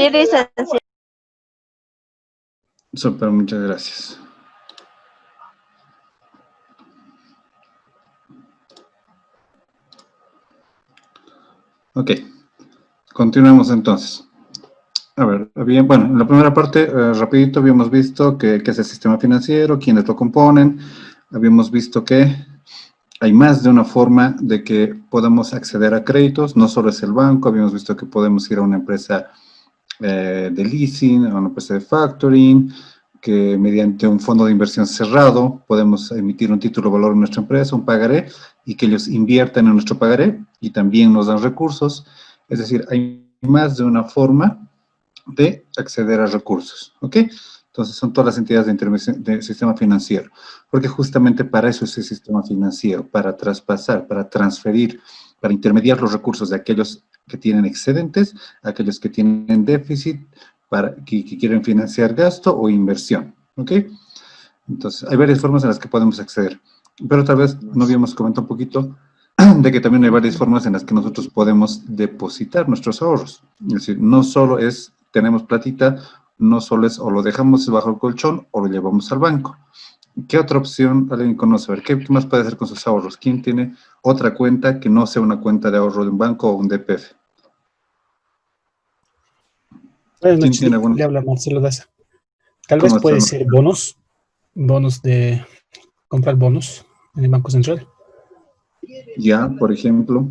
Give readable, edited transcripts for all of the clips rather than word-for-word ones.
Sí, licenciado. Súper, muchas gracias. Ok, continuemos entonces. A ver, bien, bueno, en la primera parte, rapidito, habíamos visto que es el sistema financiero, quiénes lo componen, habíamos visto que hay más de una forma de que podamos acceder a créditos, no solo es el banco, habíamos visto que podemos ir a una empresa de leasing, a una empresa de factoring, que mediante un fondo de inversión cerrado podemos emitir un título de valor en nuestra empresa, un pagaré, y que ellos inviertan en nuestro pagaré y también nos dan recursos. Es decir, hay más de una forma de acceder a recursos, ¿ok? Entonces son todas las entidades de intervención del sistema financiero, porque justamente para eso es el sistema financiero, para traspasar, para transferir, para intermediar los recursos de aquellos que tienen excedentes, a aquellos que tienen déficit, que quieren financiar gasto o inversión, ¿ok? Entonces hay varias formas en las que podemos acceder, pero tal vez no habíamos comentado un poquito de que también hay varias formas en las que nosotros podemos depositar nuestros ahorros. Es decir, no solo es, tenemos platita, no solo es o lo dejamos bajo el colchón o lo llevamos al banco. ¿Qué otra opción alguien conoce? A ver, ¿qué más puede hacer con sus ahorros? ¿Quién tiene otra cuenta que no sea una cuenta de ahorro de un banco o un DPF? Buenas ¿Quién noches, tiene alguna? le habla Marcelo Daza. Tal vez ¿Cómo puede está? ser bonos de comprar bonos en el Banco Central. Ya, por ejemplo,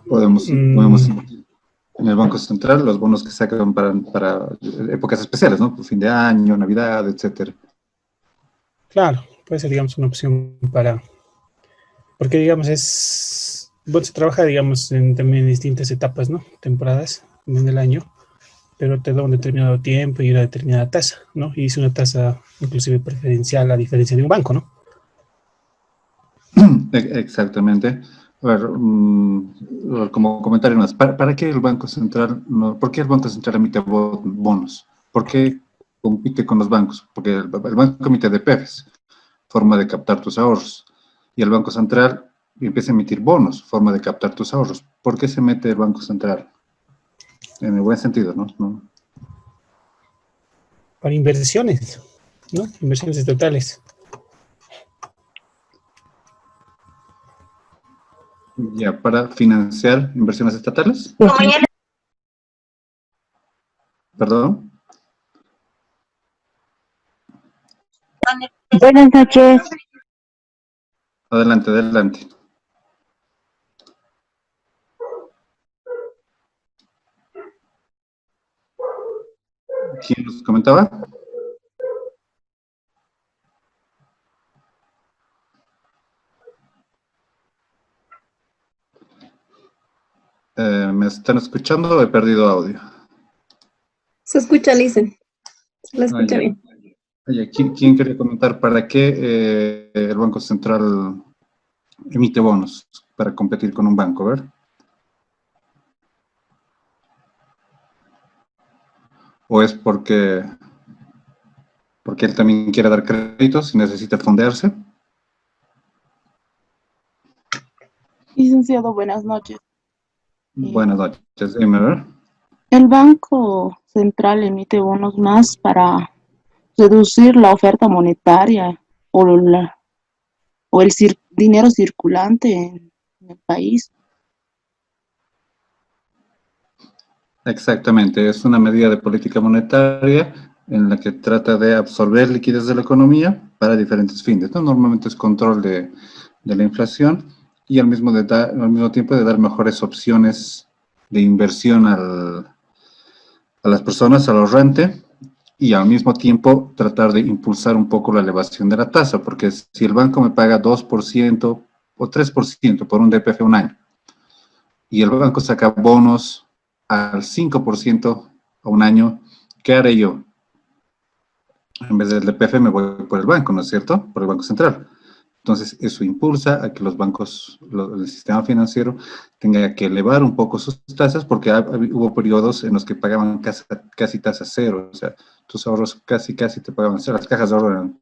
podemos Mm, invertir en el Banco Central los bonos que sacan para épocas especiales, ¿no? Por fin de año, Navidad, etcétera. claro, puede ser, digamos, una opción para... Porque, digamos, bueno, se trabaja, digamos, también en distintas etapas, ¿no? Temporadas en el año, pero te da un determinado tiempo y una determinada tasa, ¿no? Y es una tasa inclusive preferencial a diferencia de un banco, ¿no? Exactamente. A ver, como comentario más, ¿para qué el Banco Central, por qué el Banco Central emite bonos? ¿Por qué compite con los bancos? Porque el banco emite DPFs, forma de captar tus ahorros, y el Banco Central empieza a emitir bonos, forma de captar tus ahorros. ¿Por qué se mete el Banco Central? En el buen sentido, ¿no? Para inversiones, ¿no? Inversiones estatales. Ya, para financiar inversiones estatales. Perdón. Buenas noches. Adelante, adelante. ¿Quién nos comentaba? ¿Me están escuchando o he perdido audio? Se escucha, Licen. Se la Ah, escucha ya. bien. Oye, ¿quién quería comentar para qué el Banco Central emite bonos para competir con un banco? A ver. ¿O es porque él también quiere dar créditos y necesita fondearse? Licenciado, buenas noches. Buenas noches, dime, a ver. El Banco Central emite bonos más para reducir la oferta monetaria o el dinero circulante en el país. Exactamente, es una medida de política monetaria en la que trata de absorber liquidez de la economía para diferentes fines, ¿no? Normalmente es control de la inflación y al mismo tiempo de dar mejores opciones de inversión a las personas, al ahorrante, y al mismo tiempo tratar de impulsar un poco la elevación de la tasa, porque si el banco me paga 2% o 3% por un DPF un año, y el banco saca bonos al 5% a un año, ¿qué haré yo? En vez del DPF me voy por el banco, ¿no es cierto? Por el Banco Central. Entonces, eso impulsa a que los bancos, el sistema financiero, tenga que elevar un poco sus tasas porque hubo periodos en los que pagaban casi tasa cero. O sea, tus ahorros casi te pagaban cero. Las cajas de ahorro eran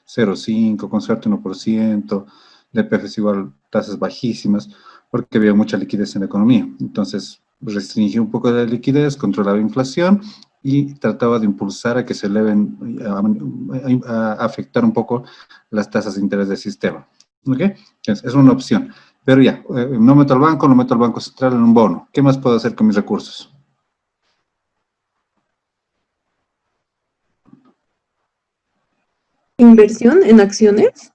0,5, con suerte 1%, DPFs igual tasas bajísimas, porque había mucha liquidez en la economía. Entonces, restringía un poco la liquidez, controlaba inflación y trataba de impulsar a que se eleven, a afectar un poco las tasas de interés del sistema. ¿Ok? Es una opción. Pero ya, no meto al banco, no meto al Banco Central en un bono. ¿Qué más puedo hacer con mis recursos? Inversión en acciones.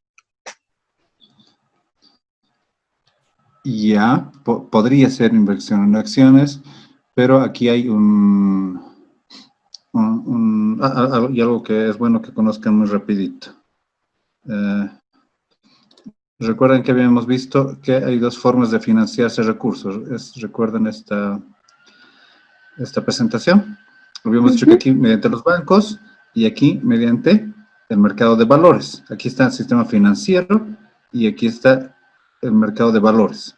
Ya, podría ser inversión en acciones, pero aquí hay y algo que es bueno que conozcan muy rapidito. Recuerden que habíamos visto que hay dos formas de financiarse recursos. ¿Recuerdan esta presentación? Habíamos dicho que aquí mediante los bancos y aquí mediante el mercado de valores. Aquí está el sistema financiero y aquí está el mercado de valores.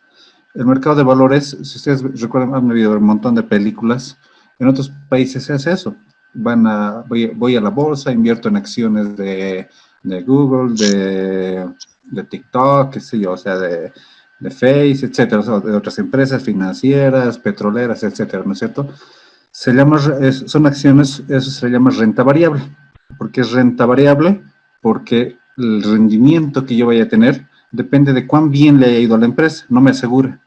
El mercado de valores, si ustedes recuerdan, han habido un montón de películas. En otros países se hace eso. Voy a la bolsa, invierto en acciones de Google, de TikTok, qué sé yo, o sea, de Face, etcétera, o sea, de otras empresas financieras, petroleras, etcétera, ¿no es cierto? Son acciones, eso se le llama renta variable. ¿Por qué es renta variable? Porque el rendimiento que yo vaya a tener depende de cuán bien le haya ido a la empresa, no me asegura.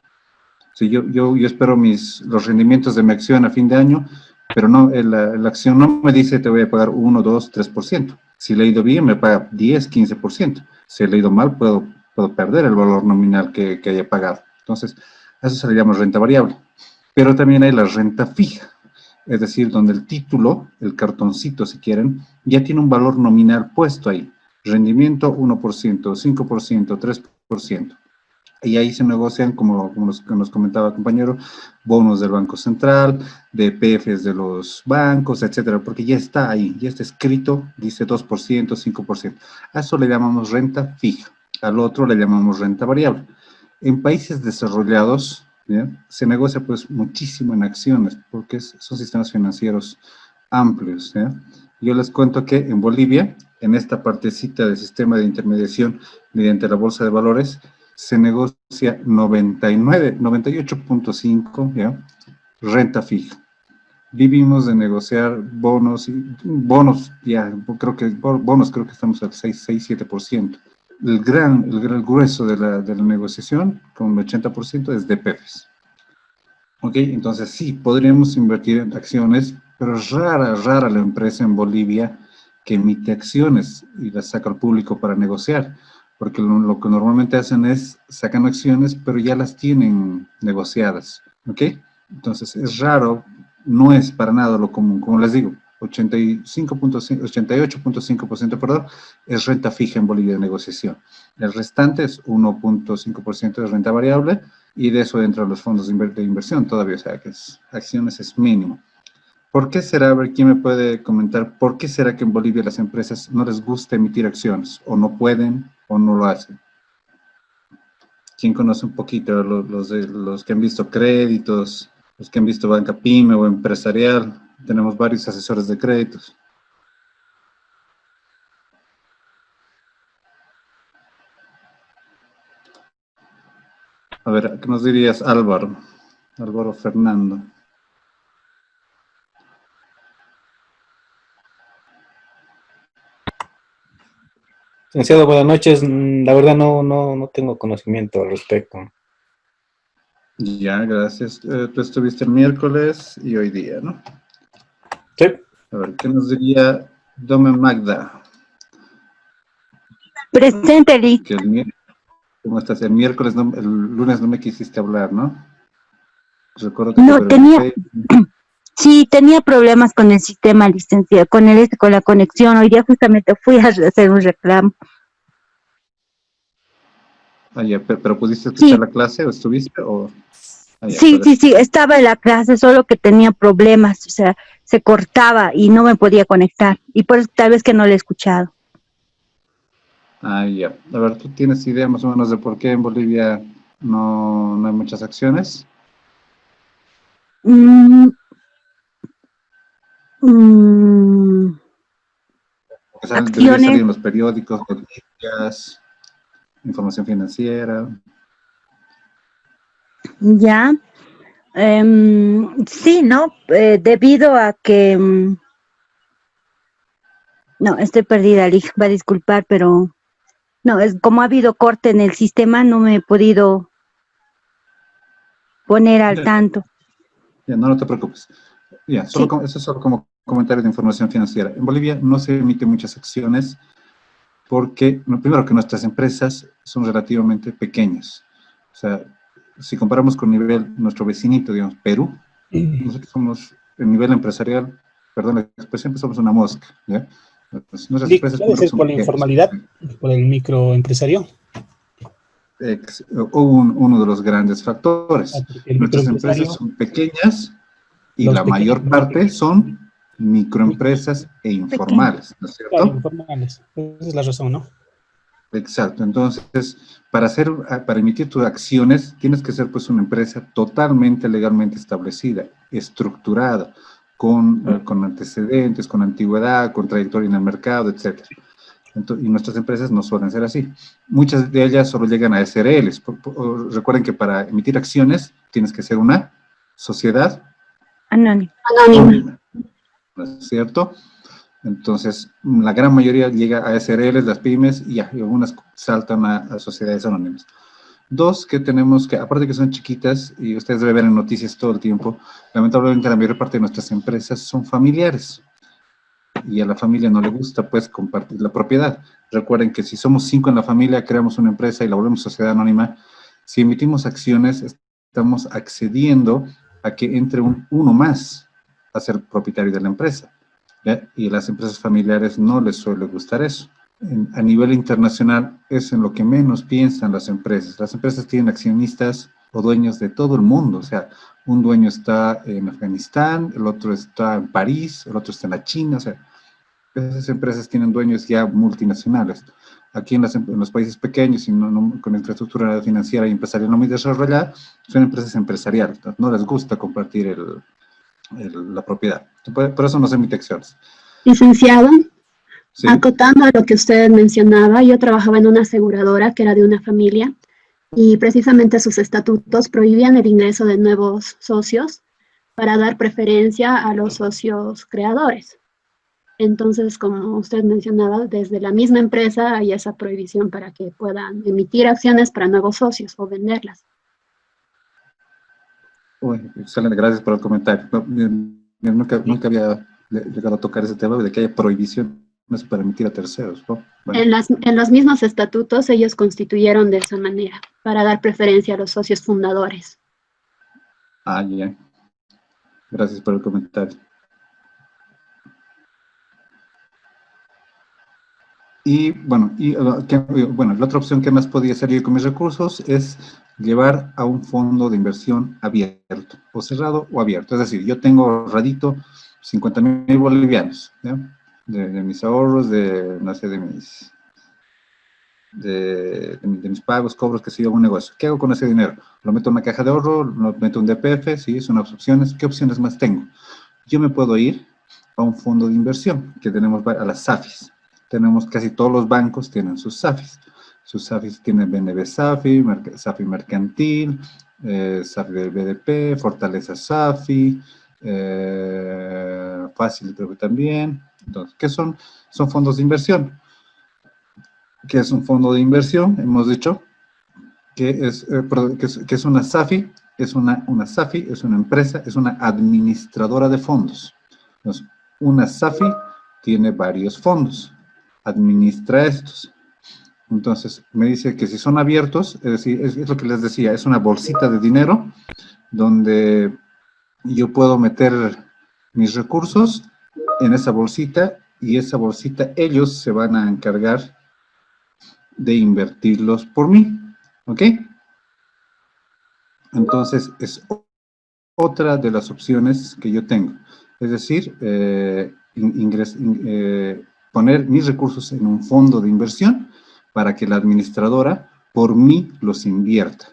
Si yo espero los rendimientos de mi acción a fin de año, pero no, la acción no me dice te voy a pagar 1, 2, 3%. Si le ha ido bien, me paga 10, 15%. Si le ha ido mal, puedo perder el valor nominal que haya pagado. Entonces, eso se le llama renta variable. Pero también hay la renta fija, es decir, donde el título, el cartoncito si quieren, ya tiene un valor nominal puesto ahí. Rendimiento 1%, 5%, 3%. Y ahí se negocian, como nos comentaba el compañero, bonos del Banco Central, de PFs de los bancos, etcétera, porque ya está ahí, ya está escrito, dice 2%, 5%. A eso le llamamos renta fija, al otro le llamamos renta variable. En países desarrollados, ¿ya?, se negocia pues muchísimo en acciones, porque son sistemas financieros amplios, ¿ya? Yo les cuento que en Bolivia, en esta partecita del sistema de intermediación mediante la bolsa de valores, se negocia 98.5, ¿ya?, renta fija. Vivimos de negociar bonos, ya, bonos creo que estamos al 6-7%. El gran grueso de la negociación, con el 80%, es de PEFs. ¿Ok? Entonces sí, podríamos invertir en acciones, pero es rara la empresa en Bolivia que emite acciones y las saca al público para negociar, porque lo que normalmente hacen es sacan acciones, pero ya las tienen negociadas. ¿Ok? Entonces es raro, no es para nada lo común, como les digo, 88.5%, perdón, es renta fija en Bolivia de negociación. El restante es 1.5% de renta variable, y de eso entran los fondos de inversión todavía, o sea, que acciones es mínimo. ¿Por qué será? A ver, ¿quién me puede comentar? ¿Por qué será que en Bolivia las empresas no les gusta emitir acciones? ¿O no pueden o no lo hacen? ¿Quién conoce un poquito los que han visto créditos, los que han visto banca pyme o empresarial? Tenemos varios asesores de créditos. A ver, ¿qué nos dirías, Álvaro? Álvaro Fernando. Licenciado, buenas noches. La verdad no tengo conocimiento al respecto. Ya, gracias. Tú estuviste el miércoles y hoy día, ¿no? Sí. A ver, ¿qué nos diría Dome Magda? Presente, Liz. ¿Cómo estás? El lunes no me quisiste hablar, ¿no? Recuerdo que No, te pregunté. sí, tenía problemas con el sistema, licenciado, con la conexión. Hoy día justamente fui a hacer un reclamo. Ah, ya, pero ¿pudiste escuchar Sí, la clase o estuviste? sí, estaba en la clase, solo que tenía problemas, o sea, se cortaba y no me podía conectar. Y por eso tal vez que no le he escuchado. Ah, ya. A ver, ¿tú tienes idea más o menos de por qué en Bolivia no hay muchas acciones? Mm, Porque debería salir acciones, en los periódicos, noticias, información financiera. ya. Sí, ¿no? Debido a que... no, estoy perdida, Lig, va a disculpar, pero... no, es como ha habido corte en el sistema, no me he podido poner al Ya, tanto. ya, no, no te preocupes. Ya, Sí. eso es solo como comentario de información financiera. En Bolivia no se emiten muchas acciones porque, primero, que nuestras empresas son relativamente pequeñas. O sea, si comparamos con nuestro vecinito, digamos, Perú, nosotros somos, en nivel empresarial, perdón la expresión, pues somos una mosca, ¿ya? Pues nuestras empresas Puede primero ser son por la pequeñas. informalidad, por el microempresario. Uno de los grandes factores. Porque el Nuestras empresas microempresario, son pequeñas y los la pequeños, mayor parte son microempresas e Pequeño. informales, ¿no es claro, cierto? informales. Esa es la razón, ¿no? Exacto. Entonces, para emitir tus acciones, tienes que ser pues una empresa totalmente legalmente establecida, estructurada, con antecedentes, con antigüedad, con trayectoria en el mercado, etcétera. Y nuestras empresas no suelen ser así. Muchas de ellas solo llegan a SRLs. Recuerden que para emitir acciones tienes que ser una sociedad Anónimo. anónima, ¿no es cierto? Entonces, la gran mayoría llega a SRLs, las pymes, y algunas saltan a sociedades anónimas. Dos, que tenemos que, aparte que son chiquitas, y ustedes deben ver en noticias todo el tiempo, lamentablemente la mayor parte de nuestras empresas son familiares. Y a la familia no le gusta, pues, compartir la propiedad. Recuerden que si somos 5 en la familia, creamos una empresa y la volvemos sociedad anónima, si emitimos acciones, estamos accediendo a que entre uno más a ser propietario de la empresa, ¿ya? Y a las empresas familiares no les suele gustar eso. A nivel internacional es en lo que menos piensan las empresas. Las empresas tienen accionistas o dueños de todo el mundo, o sea, un dueño está en Afganistán, el otro está en París, el otro está en la China, o sea, esas empresas tienen dueños ya multinacionales. Aquí en los países pequeños y con infraestructura financiera y empresarial no muy desarrollada, son empresas empresariales, no les gusta compartir la propiedad. Por eso no se emite acciones. Licenciado, ¿Sí? acotando a lo que usted mencionaba, yo trabajaba en una aseguradora que era de una familia y precisamente sus estatutos prohibían el ingreso de nuevos socios para dar preferencia a los socios creadores. Entonces, como usted mencionaba, desde la misma empresa hay esa prohibición para que puedan emitir acciones para nuevos socios o venderlas. Uy, excelente, gracias por el comentario. No, nunca había llegado a tocar ese tema de que haya prohibiciones para emitir a terceros, ¿no? Bueno. En los mismos estatutos ellos constituyeron de esa manera, para dar preferencia a los socios fundadores. Ah, ya. Gracias por el comentario. Y bueno, la otra opción que más podía salir con mis recursos es llevar a un fondo de inversión abierto, o cerrado o abierto. Es decir, yo tengo ahorradito 50.000 bolivianos, ¿ya? De mis ahorros, no sé, de mis pagos, cobros, que siga un negocio. ¿Qué hago con ese dinero? Lo meto en una caja de ahorro, lo meto en un DPF, sí, son las opciones. ¿Qué opciones más tengo? Yo me puedo ir a un fondo de inversión, que tenemos a las SAFIs. Tenemos casi todos los bancos tienen sus SAFIs. Sus SAFIs tienen BNB SAFI, SAFI Mercantil, SAFI del BDP, Fortaleza SAFI, Fácil creo que también. Entonces, ¿qué son? Son fondos de inversión. ¿Qué es un fondo de inversión? Hemos dicho que es una SAFI, es una SAFI, es una empresa, es una administradora de fondos. Entonces, una SAFI tiene varios fondos, administra estos. Entonces, me dice que si son abiertos, es decir, es lo que les decía, es una bolsita de dinero donde yo puedo meter mis recursos en esa bolsita y esa bolsita ellos se van a encargar de invertirlos por mí, ¿ok? Entonces, es otra de las opciones que yo tengo. Es decir, poner mis recursos en un fondo de inversión para que la administradora por mí los invierta,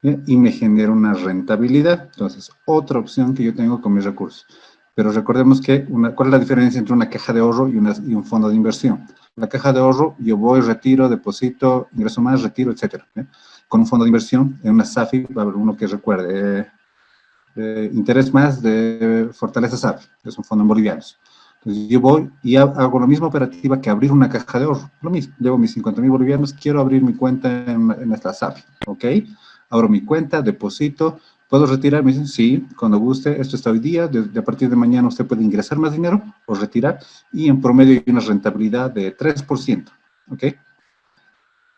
¿bien? Y me genere una rentabilidad. Entonces, otra opción que yo tengo con mis recursos. Pero recordemos que, ¿cuál es la diferencia entre una caja de ahorro y un fondo de inversión? La caja de ahorro, yo voy, retiro, deposito, ingreso más, retiro, etcétera. Con un fondo de inversión, en una SAFI, va a haber uno que recuerde, interés más de Fortaleza SAFI, es un fondo en bolivianos. Entonces yo voy y hago la misma operativa que abrir una caja de ahorro, lo mismo, llevo mis 50.000 bolivianos, quiero abrir mi cuenta en esta SAFI, ¿ok? Abro mi cuenta, deposito, ¿puedo retirar? Me dicen, sí, cuando guste, esto está hoy día, a partir de mañana usted puede ingresar más dinero o retirar, y en promedio hay una rentabilidad de 3%, ¿ok?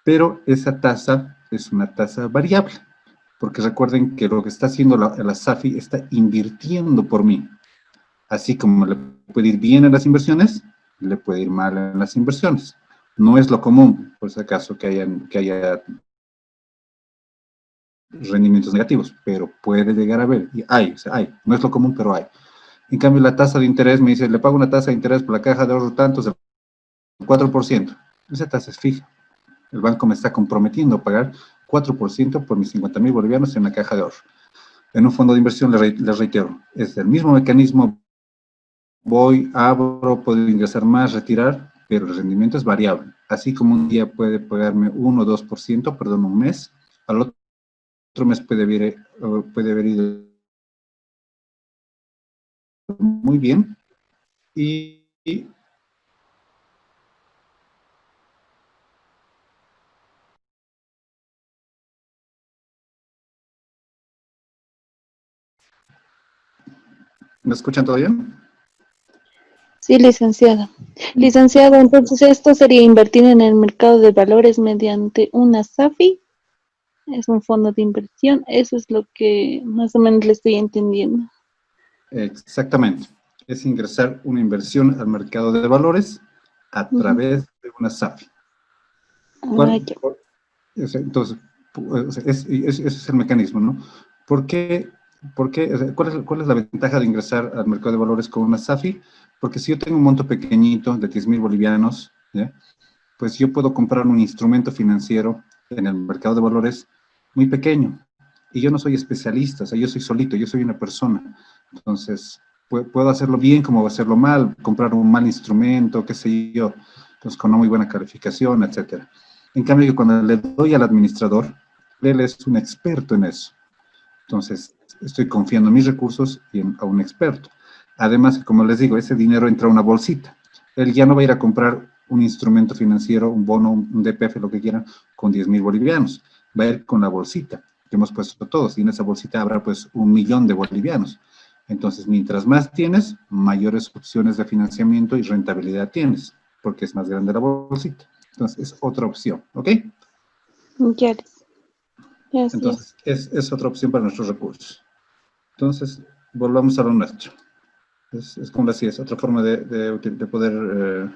Pero esa tasa es una tasa variable, porque recuerden que lo que está haciendo la SAFI está invirtiendo por mí. Así como le puede ir bien en las inversiones, le puede ir mal en las inversiones. No es lo común, por si acaso, que haya rendimientos negativos, pero puede llegar a haber, y hay, no es lo común, pero hay. En cambio, la tasa de interés me dice, le pago una tasa de interés por la caja de ahorro tanto, el 4%. Esa tasa es fija. El banco me está comprometiendo a pagar 4% por mis 50.000 bolivianos en la caja de ahorro. En un fondo de inversión, les reitero, es el mismo mecanismo. Voy, abro, puedo ingresar más, retirar, pero el rendimiento es variable. Así como un día puede pagarme 1 o 2%, perdón, un mes, al otro mes puede haber ido muy bien. Y ¿me escuchan todavía? Sí, licenciado. Licenciado, entonces esto sería invertir en el mercado de valores mediante una SAFI. Es un fondo de inversión. Eso es lo que más o menos le estoy entendiendo. Exactamente. Es ingresar una inversión al mercado de valores a través de una SAFI. Entonces, ese es el mecanismo, ¿no? ¿Por qué? ¿Cuál es la ventaja de ingresar al mercado de valores con una SAFI? Porque si yo tengo un monto pequeñito de 10.000 bolivianos, ¿ya? Pues yo puedo comprar un instrumento financiero en el mercado de valores muy pequeño. Y yo no soy especialista, o sea, yo soy solito, yo soy una persona. Entonces, puedo hacerlo bien como hacerlo mal, comprar un mal instrumento, qué sé yo, pues con una muy buena calificación, etcétera. En cambio, cuando le doy al administrador, él es un experto en eso. Entonces, estoy confiando en mis recursos y a un experto. Además, como les digo, ese dinero entra a una bolsita. Él ya no va a ir a comprar un instrumento financiero, un bono, un DPF, lo que quieran, con 10.000 bolivianos. Va a ir con la bolsita que hemos puesto todos, y en esa bolsita habrá pues 1.000.000 de bolivianos. Entonces, mientras más tienes, mayores opciones de financiamiento y rentabilidad tienes, porque es más grande la bolsita. Entonces, es otra opción, ¿ok? Ya. Entonces, es otra opción para nuestros recursos. Entonces, volvamos a lo nuestro. Es como decía, es otra forma de poder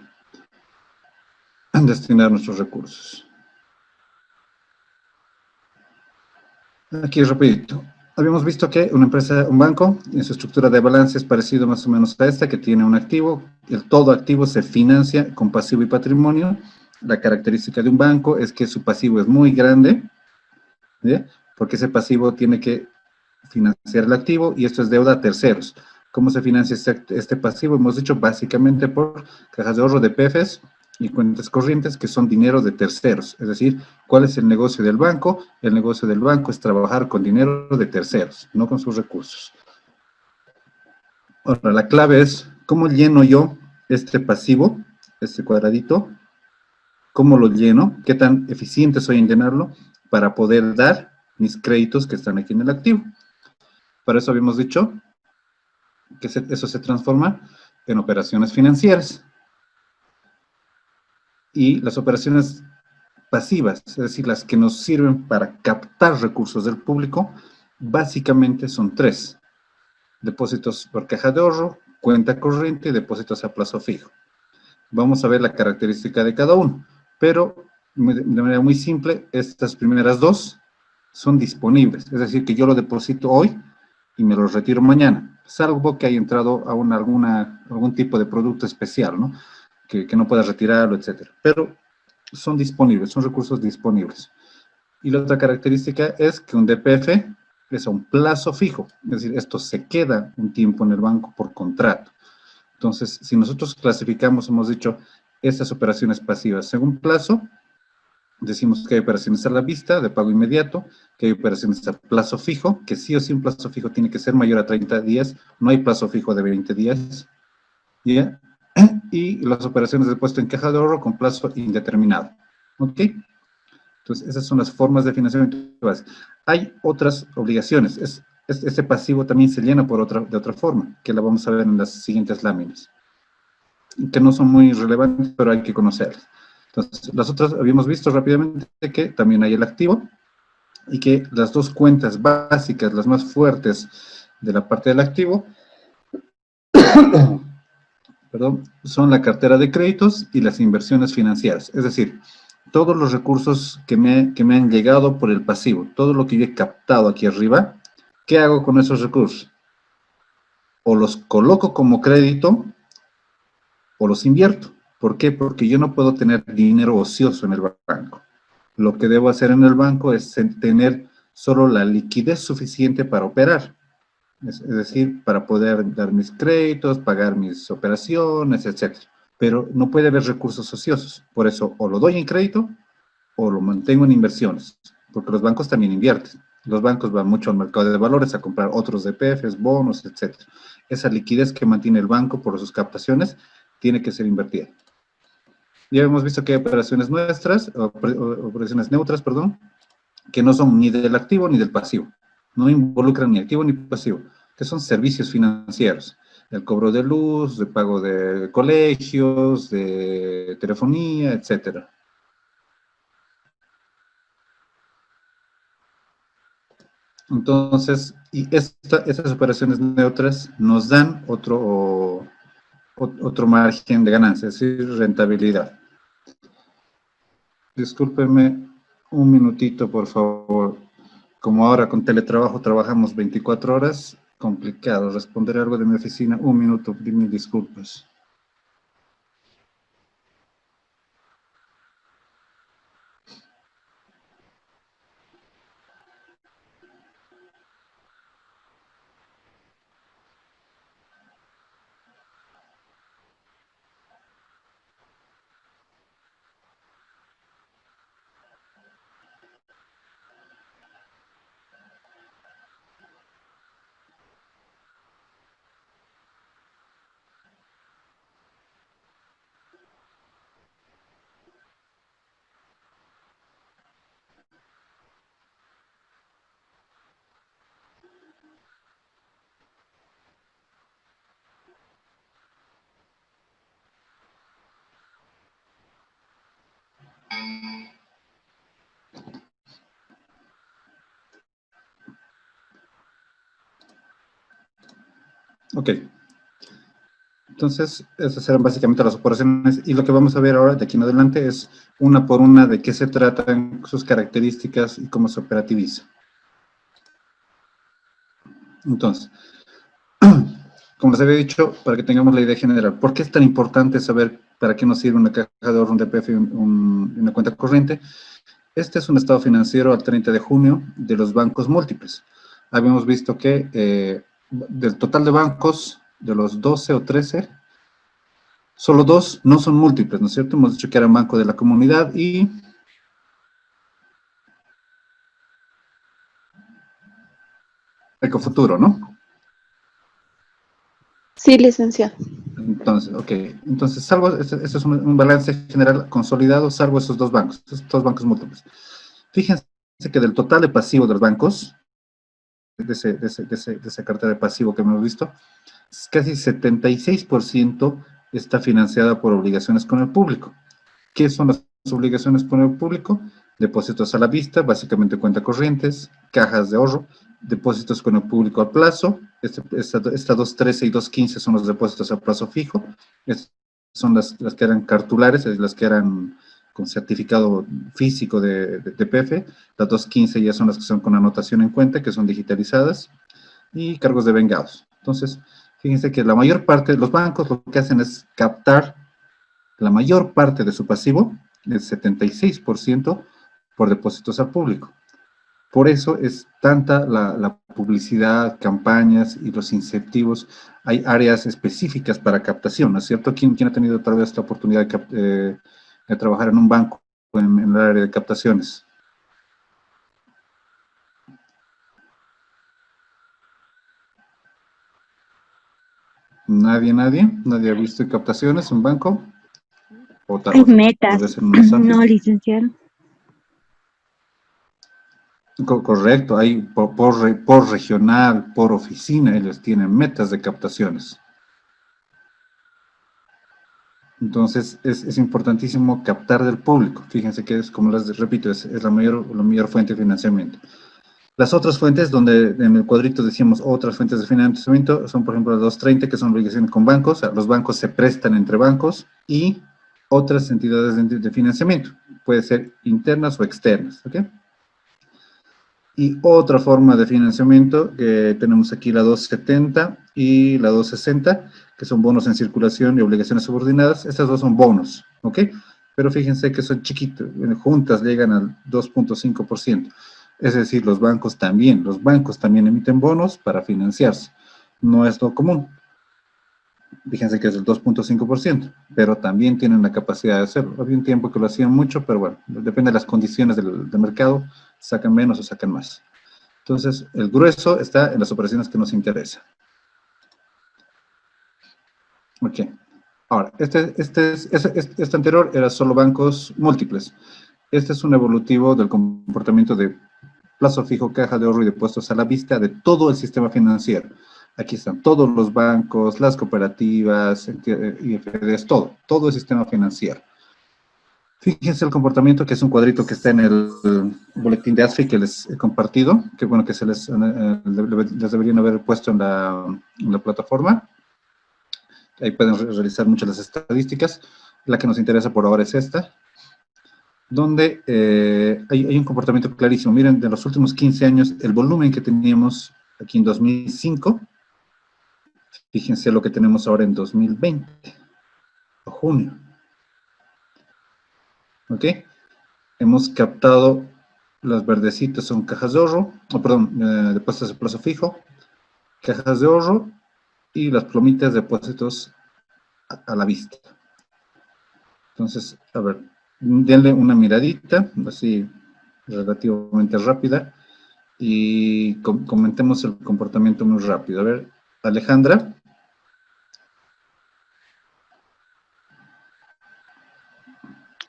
destinar nuestros recursos. Aquí rapidito. Habíamos visto que una empresa, un banco, en su estructura de balance es parecido más o menos a esta, que tiene un activo. Todo activo se financia con pasivo y patrimonio. La característica de un banco es que su pasivo es muy grande, ¿sí? Porque ese pasivo tiene que financiar el activo y esto es deuda a terceros. ¿Cómo se financia este pasivo? Hemos dicho básicamente por cajas de ahorro de PEFES y cuentas corrientes, que son dinero de terceros. Es decir, ¿cuál es el negocio del banco? El negocio del banco es trabajar con dinero de terceros, no con sus recursos. Ahora, la clave es, ¿cómo lleno yo este pasivo, este cuadradito? ¿Cómo lo lleno? ¿Qué tan eficiente soy en llenarlo para poder dar mis créditos que están aquí en el activo? Para eso habíamos dicho que eso se transforma en operaciones financieras. Y las operaciones pasivas, es decir, las que nos sirven para captar recursos del público, básicamente son 3. Depósitos por caja de ahorro, cuenta corriente y depósitos a plazo fijo. Vamos a ver la característica de cada uno, pero de manera muy simple, estas primeras 2 son disponibles, es decir, que yo lo deposito hoy y me lo retiro mañana, salvo que haya entrado a algún tipo de producto especial, ¿no? Que no pueda retirarlo, etcétera. Pero son disponibles, son recursos disponibles. Y la otra característica es que un DPF es a un plazo fijo, es decir, esto se queda un tiempo en el banco por contrato. Entonces, si nosotros clasificamos, hemos dicho, estas operaciones pasivas según plazo, decimos que hay operaciones a la vista, de pago inmediato, que hay operaciones a plazo fijo, que sí o sí un plazo fijo tiene que ser mayor a 30 días, no hay plazo fijo de 20 días, ¿ya? Y las operaciones de depósito en caja de ahorro con plazo indeterminado, ¿ok? Entonces, esas son las formas de financiamiento básico. Hay otras obligaciones. Este pasivo también se llena de otra forma, que la vamos a ver en las siguientes láminas, que no son muy relevantes, pero hay que conocerlas. Entonces, las otras habíamos visto rápidamente que también hay el activo, y que las dos cuentas básicas, las más fuertes de la parte del activo, perdón, son la cartera de créditos y las inversiones financieras. Es decir, todos los recursos que me han llegado por el pasivo, todo lo que yo he captado aquí arriba, ¿qué hago con esos recursos? O los coloco como crédito o los invierto. ¿Por qué? Porque yo no puedo tener dinero ocioso en el banco. Lo que debo hacer en el banco es tener solo la liquidez suficiente para operar. Es decir, para poder dar mis créditos, pagar mis operaciones, etc. Pero no puede haber recursos ociosos. Por eso, o lo doy en crédito, o lo mantengo en inversiones. Porque los bancos también invierten. Los bancos van mucho al mercado de valores a comprar otros DPFs, bonos, etc. Esa liquidez que mantiene el banco por sus captaciones tiene que ser invertida. Ya hemos visto que hay operaciones operaciones neutras, perdón, que no son ni del activo ni del pasivo. No involucran ni activo ni pasivo, que son servicios financieros. El cobro de luz, de pago de colegios, de telefonía, etc. Entonces, y estas operaciones neutras nos dan otro margen de ganancia, es decir, rentabilidad. Discúlpenme un minutito, por favor. Como ahora con teletrabajo trabajamos 24 horas, complicado. Responder algo de mi oficina, un minuto, dime disculpas. Ok. Entonces, esas eran básicamente las operaciones, y lo que vamos a ver ahora de aquí en adelante es una por una de qué se tratan, sus características y cómo se operativiza. Entonces, como les había dicho, para que tengamos la idea general, ¿por qué es tan importante saber para qué nos sirve una caja de ahorro, un DPF y una cuenta corriente? Este es un estado financiero al 30 de junio de los bancos múltiples. Habíamos visto que del total de bancos, de los 12 o 13, solo 2 no son múltiples, ¿no es cierto? Hemos dicho que eran Banco de la Comunidad y Ecofuturo, ¿no? Sí, licenciado. Entonces, ok. Entonces, salvo, este es un balance general consolidado, salvo esos dos bancos múltiples. Fíjense que del total de pasivo de los bancos, de esa cartera de pasivo que hemos visto, casi 76% está financiada por obligaciones con el público. ¿Qué son las obligaciones con el público? Depósitos a la vista, básicamente cuentas corrientes, cajas de ahorro, depósitos con el público a plazo, esta 2.13 y 2.15 son los depósitos a plazo fijo, estas son las que eran cartulares, las que eran con certificado físico de PF, las 2.15 ya son las que son con anotación en cuenta, que son digitalizadas, y cargos de vengados. Entonces, fíjense que la mayor parte de los bancos lo que hacen es captar la mayor parte de su pasivo, el 76%, por depósitos al público. Por eso es tanta la publicidad, campañas y los incentivos. Hay áreas específicas para captación, ¿no es cierto? ¿Quién ha tenido tal vez la oportunidad de trabajar en un banco en el área de captaciones? ¿Nadie ha visto captaciones en banco? ¿O tal Hay vez metas. debe ser una SAFI? No, licenciado. Correcto, hay por regional, por oficina, ellos tienen metas de captaciones. Entonces, es importantísimo captar del público. Fíjense que es, como les repito, es la mayor fuente de financiamiento. Las otras fuentes, donde en el cuadrito decíamos otras fuentes de financiamiento, son, por ejemplo, las 230, que son obligaciones con bancos. O sea, los bancos se prestan entre bancos y otras entidades de financiamiento. Puede ser internas o externas, ¿ok? Y otra forma de financiamiento, que tenemos aquí la 270 y la 260, que son bonos en circulación y obligaciones subordinadas. Estas dos son bonos, ¿ok? Pero fíjense que son chiquitos, juntas llegan al 2.5%. Es decir, los bancos también emiten bonos para financiarse. No es lo común. Fíjense que es el 2.5%, pero también tienen la capacidad de hacerlo. Había un tiempo que lo hacían mucho, pero bueno, depende de las condiciones del mercado, sacan menos o sacan más. Entonces, el grueso está en las operaciones que nos interesan. Ok. Ahora, este anterior era solo bancos múltiples. Este es un evolutivo del comportamiento de plazo fijo, caja de ahorro y depósitos a la vista de todo el sistema financiero. Aquí están todos los bancos, las cooperativas, IFDs, todo el sistema financiero. Fíjense el comportamiento, que es un cuadrito que está en el boletín de ASFI que les he compartido, que bueno que les deberían haber puesto en la plataforma. Ahí pueden realizar muchas las estadísticas. La que nos interesa por ahora es esta, donde hay un comportamiento clarísimo. Miren, de los últimos 15 años, el volumen que teníamos aquí en 2005, fíjense lo que tenemos ahora en 2020, a junio. ¿Ok? Hemos captado, las verdecitas son cajas de ahorro, depósitos a plazo fijo, cajas de ahorro y las plomitas de depósitos a la vista. Entonces, a ver, denle una miradita, así relativamente rápida, y comentemos el comportamiento muy rápido. A ver, Alejandra.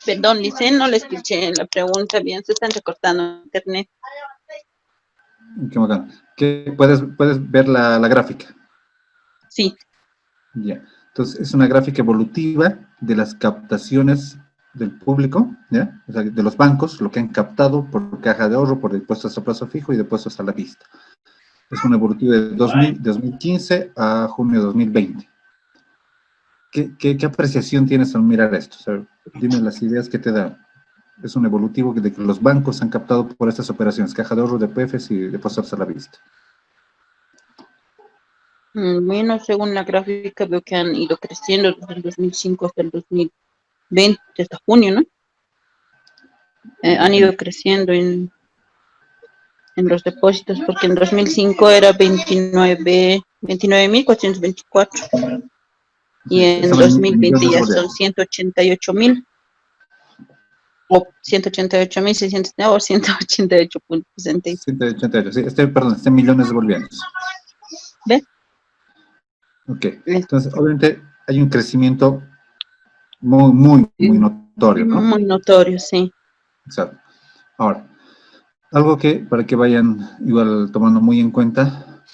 Perdón, Licen, no le escuché la pregunta bien, se están recortando internet. Qué bacán. ¿Puedes ver la gráfica? Sí. Ya. Entonces, es una gráfica evolutiva de las captaciones del público, ¿ya? O sea, de los bancos, lo que han captado por caja de ahorro, por depósitos a plazo fijo y depósitos a la vista. Es una evolutiva de 2015 a junio de 2020. ¿Qué apreciación tienes al mirar esto? O sea, dime las ideas que te dan. Es un evolutivo de que los bancos han captado por estas operaciones, caja de ahorro, DPFs y depósitos a la vista. Bueno, según la gráfica veo que han ido creciendo desde el 2005 hasta el 2020, hasta junio, ¿no? Han ido creciendo en los depósitos, porque en 2005 era 29.424 y en 2020 ya son 188.000 o 188.600 o 188.66. 188, sí, perdón, millones de bolivianos. ¿Ves? Ok, entonces obviamente hay un crecimiento muy notorio, ¿no? Muy notorio, sí. Exacto. Ahora, algo que, para que vayan igual tomando muy en cuenta,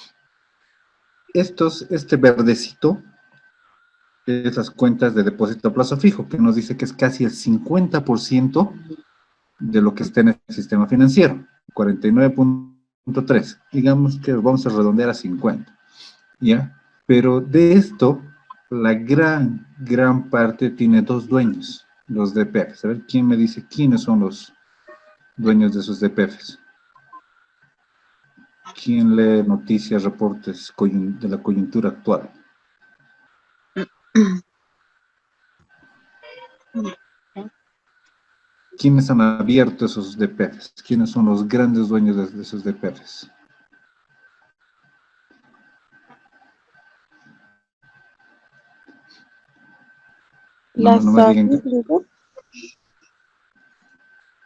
este verdecito es las cuentas de depósito a plazo fijo, que nos dice que es casi el 50% de lo que está en el sistema financiero, 49.3. Digamos que vamos a redondear a 50, ¿ya? Pero de esto, la gran parte tiene dos dueños, los DPFs. A ver, ¿quién me dice quiénes son los dueños de esos DPFs? ¿Quién lee noticias, reportes de la coyuntura actual? ¿Quiénes han abierto esos DPFs? ¿Quiénes son los grandes dueños de esos DPFs? Las No me digan que...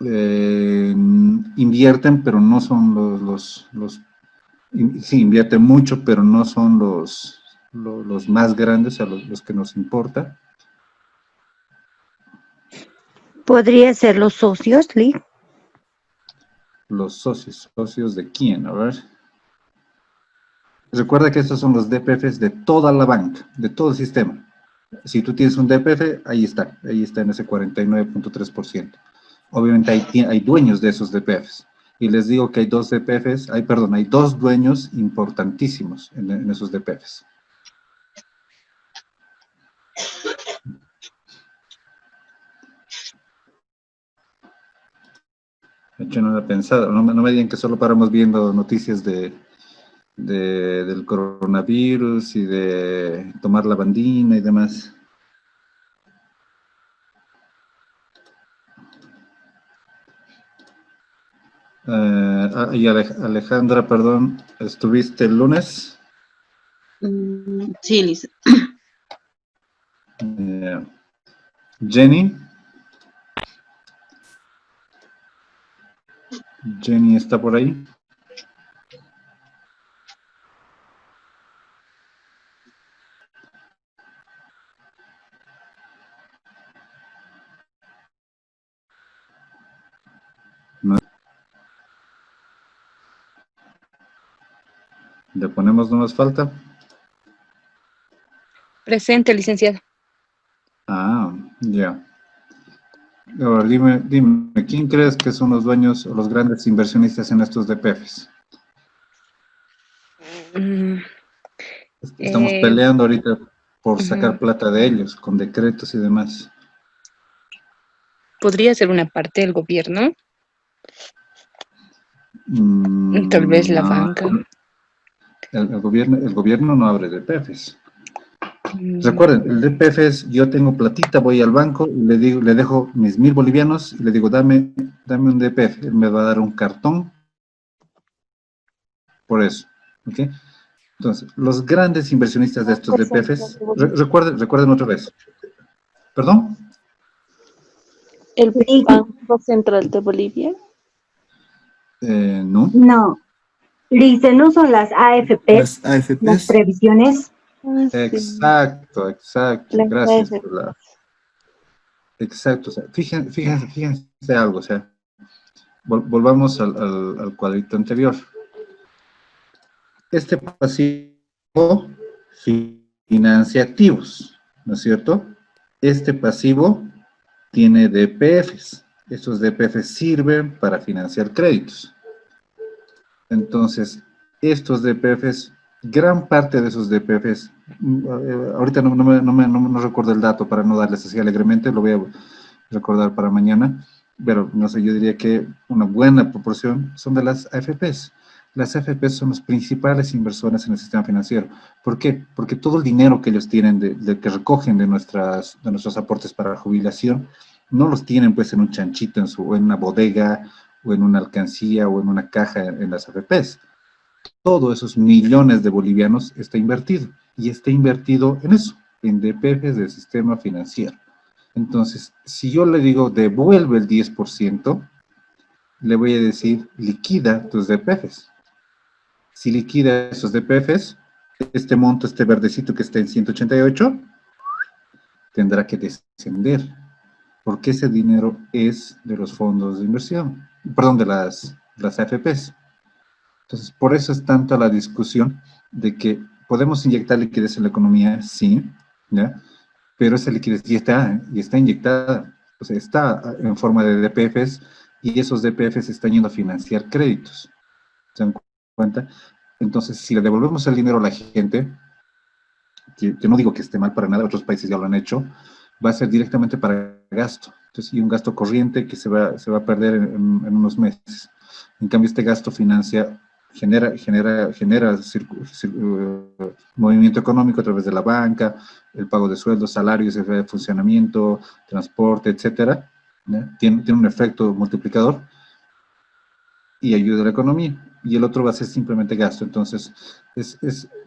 invierten, pero no son sí, invierten mucho, pero no son los más grandes, a los que nos importa. ¿Podría ser los socios, Lee? Los socios de quién, a ver. Recuerda que estos son los DPFs de toda la banca, de todo el sistema. Si tú tienes un DPF, ahí está en ese 49.3%. Obviamente hay dueños de esos DPFs. Y les digo que hay dos DPFs, hay dos dueños importantísimos en esos DPFs. De hecho, no lo he pensado. No me digan que solo paramos viendo noticias del coronavirus y de tomar la bandina y demás. Y Alejandra, perdón, ¿estuviste el lunes? Sí, Lisa. Jenny. Jenny está por ahí. No. ¿Le ponemos no más falta? Presente, licenciado. Ah, ya. Ahora, dime, ¿quién crees que son los dueños o los grandes inversionistas en estos DPFs? Estamos peleando ahorita por sacar plata de ellos, con decretos y demás. ¿Podría ser una parte del gobierno? Tal vez la banca. El gobierno no abre DPFs. Recuerden, el DPF es, yo tengo platita, voy al banco y le dejo mis 1000 bolivianos y le digo, dame un DPF. Él me va a dar un cartón por eso. ¿Ok? Entonces, los grandes inversionistas de estos DPFs, recuerden otra vez. ¿Perdón? ¿El Banco Central de Bolivia? No. No. Dice, ¿no son las AFPs? Las previsiones. Exacto. Gracias por la... Exacto. O sea, fíjense algo, o sea, volvamos al cuadrito anterior. Este pasivo financia activos, ¿no es cierto? Este pasivo tiene DPFs. Estos DPFs sirven para financiar créditos. Entonces, estos DPFs, gran parte de esos DPFs, ahorita no recuerdo el dato para no darles así alegremente, lo voy a recordar para mañana, pero no sé, yo diría que una buena proporción son de las AFPs. Las AFPs son los principales inversores en el sistema financiero. ¿Por qué? Porque todo el dinero que ellos tienen, que recogen de nuestros aportes para jubilación, no los tienen pues en un chanchito, en una bodega, o en una alcancía, o en una caja en las AFPs. Todos esos millones de bolivianos está invertido, y está invertido en eso, en DPFs del sistema financiero. Entonces, si yo le digo devuelve el 10%, le voy a decir liquida tus DPFs. Si liquida esos DPFs, este monto, este verdecito que está en 188, tendrá que descender, porque ese dinero es de los fondos de inversión, perdón, de las AFPs. Entonces, por eso es tanta la discusión de que podemos inyectar liquidez en la economía, sí, ¿ya? Pero esa liquidez ya está inyectada, o sea, está en forma de DPFs, y esos DPFs están yendo a financiar créditos. ¿Se dan cuenta? Entonces, si le devolvemos el dinero a la gente, que no digo que esté mal para nada, otros países ya lo han hecho, va a ser directamente para gasto. Entonces, y un gasto corriente que se va a perder en unos meses. En cambio, este gasto genera movimiento económico a través de la banca, el pago de sueldos, salarios, el funcionamiento, transporte, etcétera. Tiene un efecto multiplicador y ayuda a la economía. Y el otro va a ser simplemente gasto. Entonces,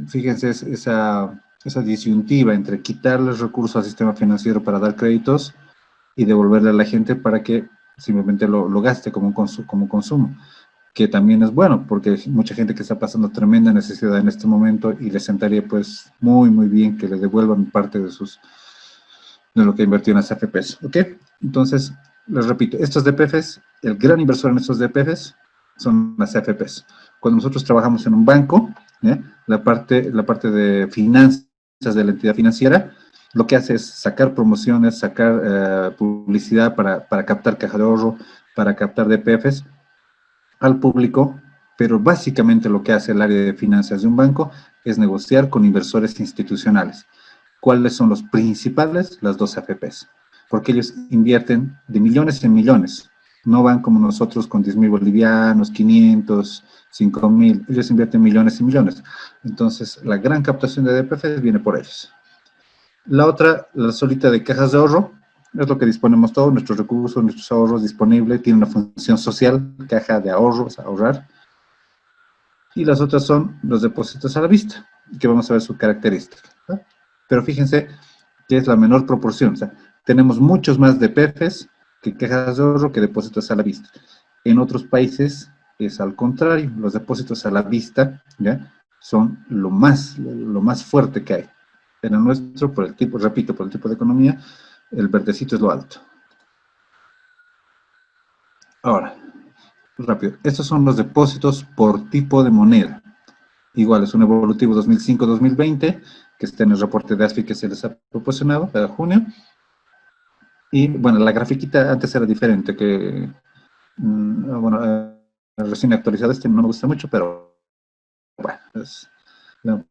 fíjense, esa disyuntiva entre quitarles recursos al sistema financiero para dar créditos y devolverle a la gente para que simplemente lo gaste como consumo, que también es bueno, porque hay mucha gente que está pasando tremenda necesidad en este momento y le sentaría pues muy, muy bien que le devuelvan parte de lo que invirtió en las AFPs, ¿ok? Entonces, les repito, estos DPFs, el gran inversor en estos DPFs son las AFPs. Cuando nosotros trabajamos en un banco, la parte de finanzas de la entidad financiera, lo que hace es sacar promociones, sacar publicidad para captar caja de ahorro, para captar DPFs al público, pero básicamente lo que hace el área de finanzas de un banco es negociar con inversores institucionales. ¿Cuáles son los principales? Las dos AFPs, porque ellos invierten de millones en millones, no van como nosotros con 10.000 bolivianos, 500, 5.000, ellos invierten millones y millones. Entonces, la gran captación de DPFs viene por ellos. La otra, la solita de cajas de ahorro, es lo que disponemos todos, nuestros recursos, nuestros ahorros disponibles, tiene una función social, caja de ahorros, ahorrar. Y las otras son los depósitos a la vista, que vamos a ver su característica, ¿no? Pero fíjense que es la menor proporción, o sea, tenemos muchos más DPFs que cajas de ahorro que depósitos a la vista. En otros países es al contrario, los depósitos a la vista, ¿ya?, son lo más fuerte que hay. En el nuestro, por el tipo, repito, por el tipo de economía, el verdecito es lo alto. Ahora, rápido, estos son los depósitos por tipo de moneda. Igual, es un evolutivo 2005-2020, que está en el reporte de ASFI que se les ha proporcionado para junio. Y, bueno, la grafiquita antes era diferente, que, bueno, recién actualizado, este no me gusta mucho, pero, bueno, le han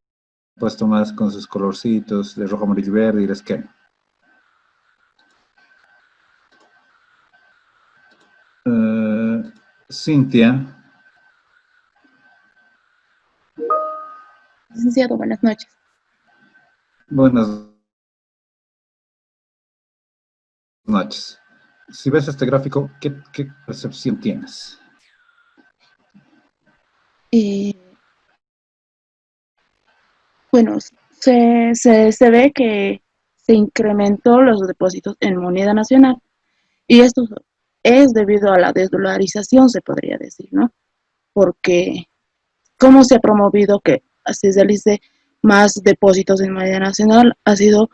puesto más con sus colorcitos de rojo, amarillo y verde y el esquema. Cintia. Licenciado, buenas noches. Buenas noches. Si ves este gráfico, ¿qué percepción tienes? Bueno, se ve que se incrementó los depósitos en moneda nacional y esto es debido a la desdolarización, se podría decir, ¿no? Porque cómo se ha promovido que se realice más depósitos en moneda nacional ha sido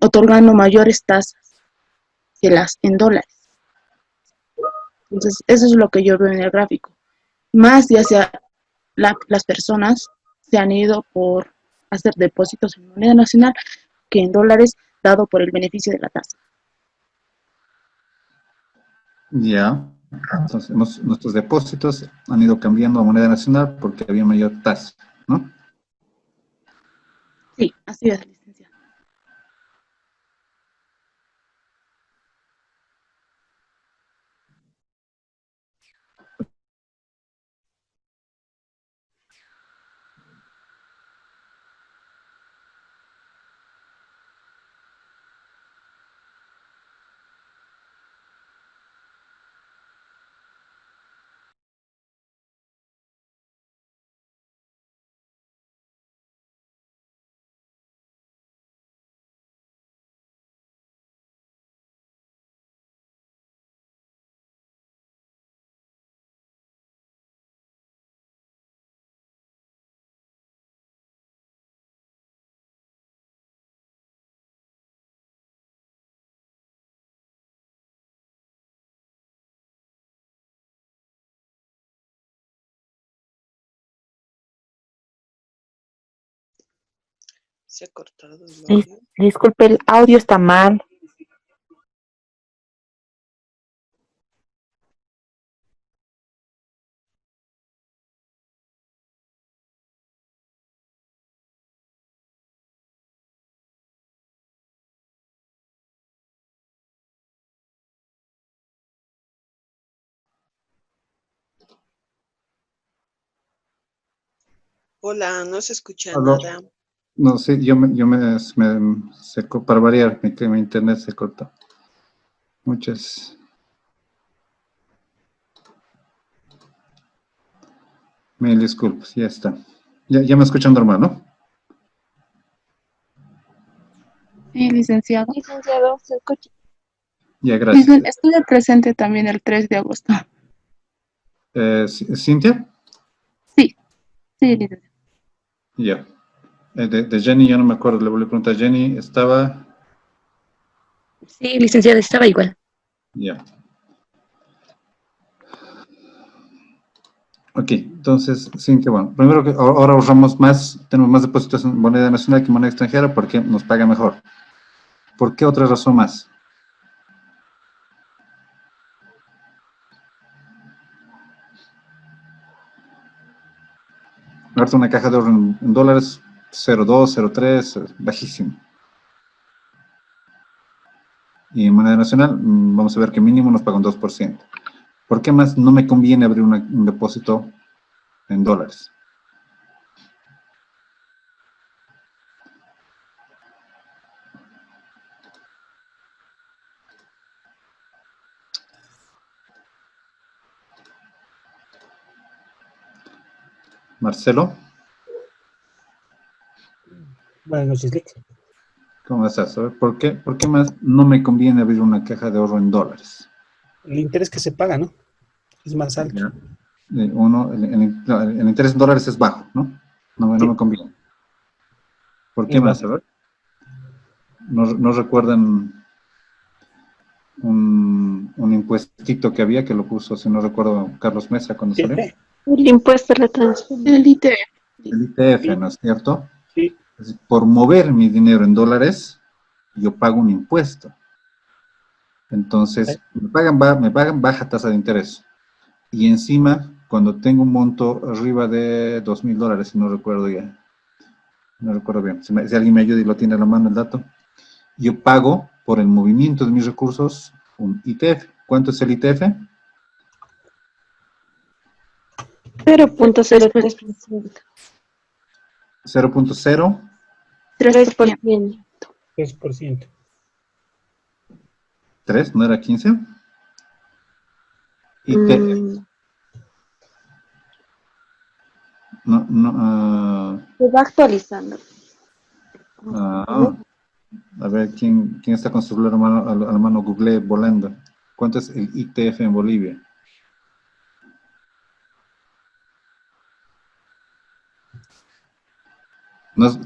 otorgando mayores tasas que las en dólares. Entonces, eso es lo que yo veo en el gráfico. Más ya sea las personas se han ido por hacer depósitos en moneda nacional que en dólares, dado por el beneficio de la tasa. Ya. Entonces, nuestros depósitos han ido cambiando a moneda nacional porque había mayor tasa, ¿no? Sí, así es, licenciado. Se ha cortado el audio. Disculpe, el audio está mal. Hola, no se escucha Aló. nada. No, sí, para variar, mi internet se cortó. Mil disculpas, ya está. Ya me escuchan normal, ¿no? Licenciado. Licenciado, se escucha. Ya, gracias. Estuve presente también el 3 de agosto. ¿Cintia? Sí, licenciado. Ya. De Jenny ya no me acuerdo, le voy a preguntar a Jenny, ¿estaba? Sí, licenciada, estaba igual. Ya. Ok, entonces, Cintia, bueno, primero que ahora ahorramos más, tenemos más depósitos en moneda nacional que en moneda extranjera porque nos paga mejor. ¿Por qué otra razón más? Ahorita una caja de ahorro en dólares, 0,2, 0,3, bajísimo. Y en moneda nacional, vamos a ver que mínimo nos paga un 2%. ¿Por qué más no me conviene abrir un depósito en dólares? Marcelo, Buenas noches, Lick. ¿cómo estás? A ver, ¿por qué más no me conviene abrir una caja de ahorro en dólares? El interés que se paga, ¿no? Es más alto. Ya. El interés en dólares es bajo, ¿no? No me conviene. ¿Por qué Es más? A bajo. ver. ¿No recuerdan un impuestito que había que lo puso, si no recuerdo, Carlos Mesa cuando salió? El impuesto a la transferencia. El ITF. El ITF, ¿no es cierto? Sí. Por mover mi dinero en dólares, yo pago un impuesto. Entonces, me pagan baja tasa de interés. Y encima, cuando tengo un monto arriba de $2,000, si no recuerdo ya, no recuerdo bien, si alguien me ayuda y lo tiene a la mano el dato, yo pago por el movimiento de mis recursos un ITF. ¿Cuánto es el ITF? 0.03%. 0.0. 3%. 3%. 3, ¿no era 15? ITF. Se va actualizando. A ver, ¿quién está con su celular a la mano? Google volando. ¿Cuánto es el ITF en Bolivia?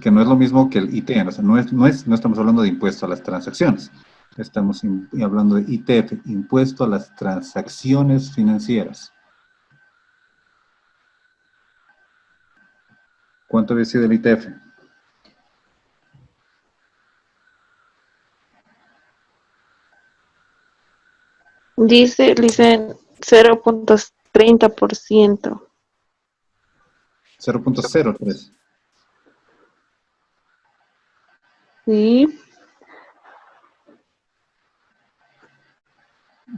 Que no es lo mismo que el IT, o sea, no estamos hablando de impuesto a las transacciones. Estamos hablando de ITF, impuesto a las transacciones financieras. ¿Cuánto había sido el ITF? Dice 0.30%. 0.03. Sí.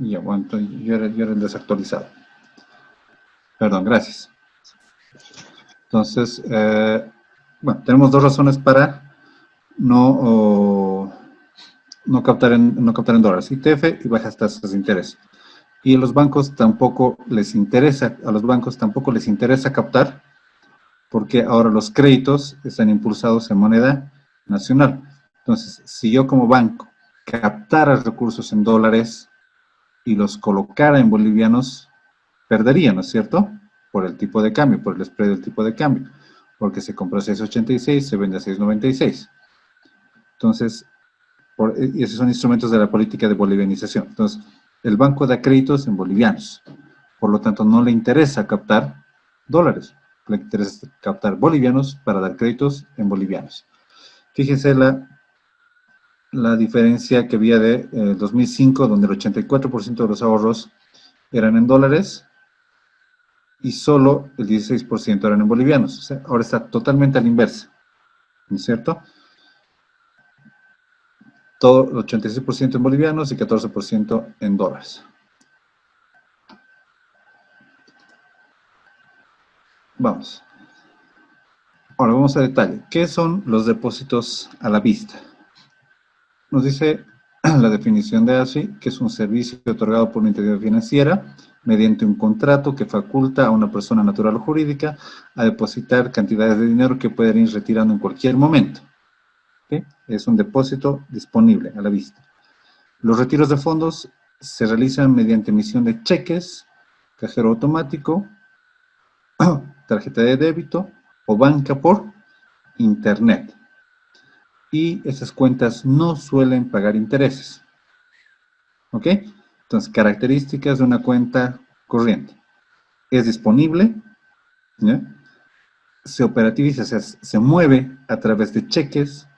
Y aguanto, yo era el desactualizado. Perdón, gracias. Entonces, bueno, tenemos dos razones para no captar en dólares, ITF y bajas tasas de interés. Y a los bancos tampoco les interesa captar, porque ahora los créditos están impulsados en moneda nacional. Entonces, si yo como banco captara recursos en dólares y los colocara en bolivianos, perdería, ¿no es cierto? Por el tipo de cambio, por el spread del tipo de cambio, porque se compra a 6.86, se vende a 6.96. Entonces, y esos son instrumentos de la política de bolivianización. Entonces, el banco da créditos en bolivianos, por lo tanto no le interesa captar dólares, le interesa captar bolivianos para dar créditos en bolivianos. Fíjense la diferencia que había de 2005, donde el 84% de los ahorros eran en dólares y solo el 16% eran en bolivianos. O sea, ahora está totalmente a la inversa, ¿no es cierto? Todo 86% en bolivianos y 14% en dólares. Vamos. Ahora vamos a detalle. ¿Qué son los depósitos a la vista? Nos dice la definición de ASFI, que es un servicio otorgado por una entidad financiera mediante un contrato que faculta a una persona natural o jurídica a depositar cantidades de dinero que pueden ir retirando en cualquier momento. ¿Okay? Es un depósito disponible a la vista. Los retiros de fondos se realizan mediante emisión de cheques, cajero automático, tarjeta de débito o banca por internet. Y esas cuentas no suelen pagar intereses. ¿Ok? Entonces, características de una cuenta corriente. Es disponible, ¿ya? Se operativiza, o sea, se mueve a través de cheques,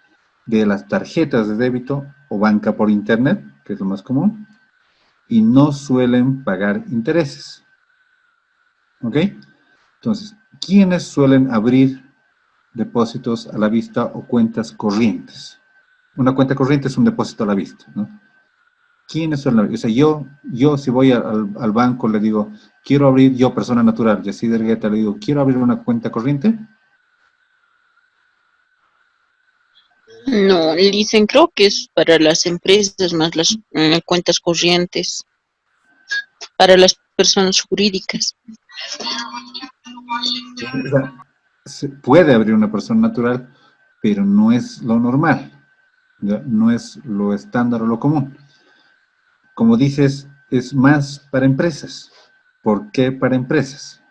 de las tarjetas de débito o banca por internet, que es lo más común, y no suelen pagar intereses. ¿Ok? Entonces, ¿quiénes suelen abrir depósitos a la vista o cuentas corrientes? Una cuenta corriente es un depósito a la vista, ¿no? ¿Quiénes suelen abrir? O sea, yo si voy al banco le digo, quiero abrir, yo persona natural, Yacid Ergueta, le digo, quiero abrir una cuenta corriente. No, dicen, creo que es para las empresas más las cuentas corrientes, para las personas jurídicas. O sea, se puede abrir una persona natural, pero no es lo normal, ¿ya? No es lo estándar o lo común. Como dices, es más para empresas. ¿Por qué para empresas?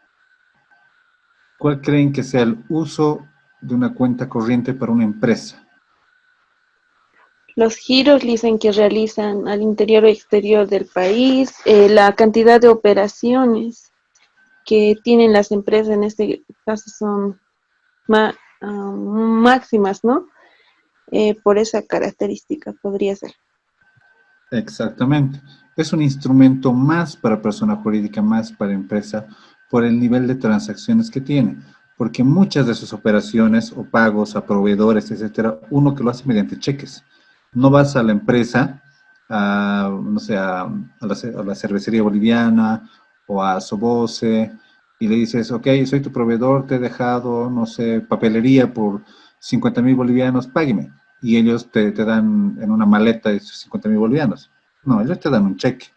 ¿Cuál creen que sea el uso de una cuenta corriente para una empresa? Los giros dicen que realizan al interior o exterior del país, la cantidad de operaciones que tienen las empresas en este caso son máximas, ¿no? Por esa característica podría ser. Exactamente. Es un instrumento más para persona jurídica, más para empresa, por el nivel de transacciones que tiene. Porque muchas de sus operaciones o pagos a proveedores, etcétera, uno que lo hace mediante cheques. No vas a la empresa, no sé, a la cervecería boliviana o a Soboce y le dices, ok, soy tu proveedor, te he dejado, no sé, papelería por 50.000 bolivianos, págueme. Y ellos te dan en una maleta esos 50.000 bolivianos. No, ellos te dan un cheque,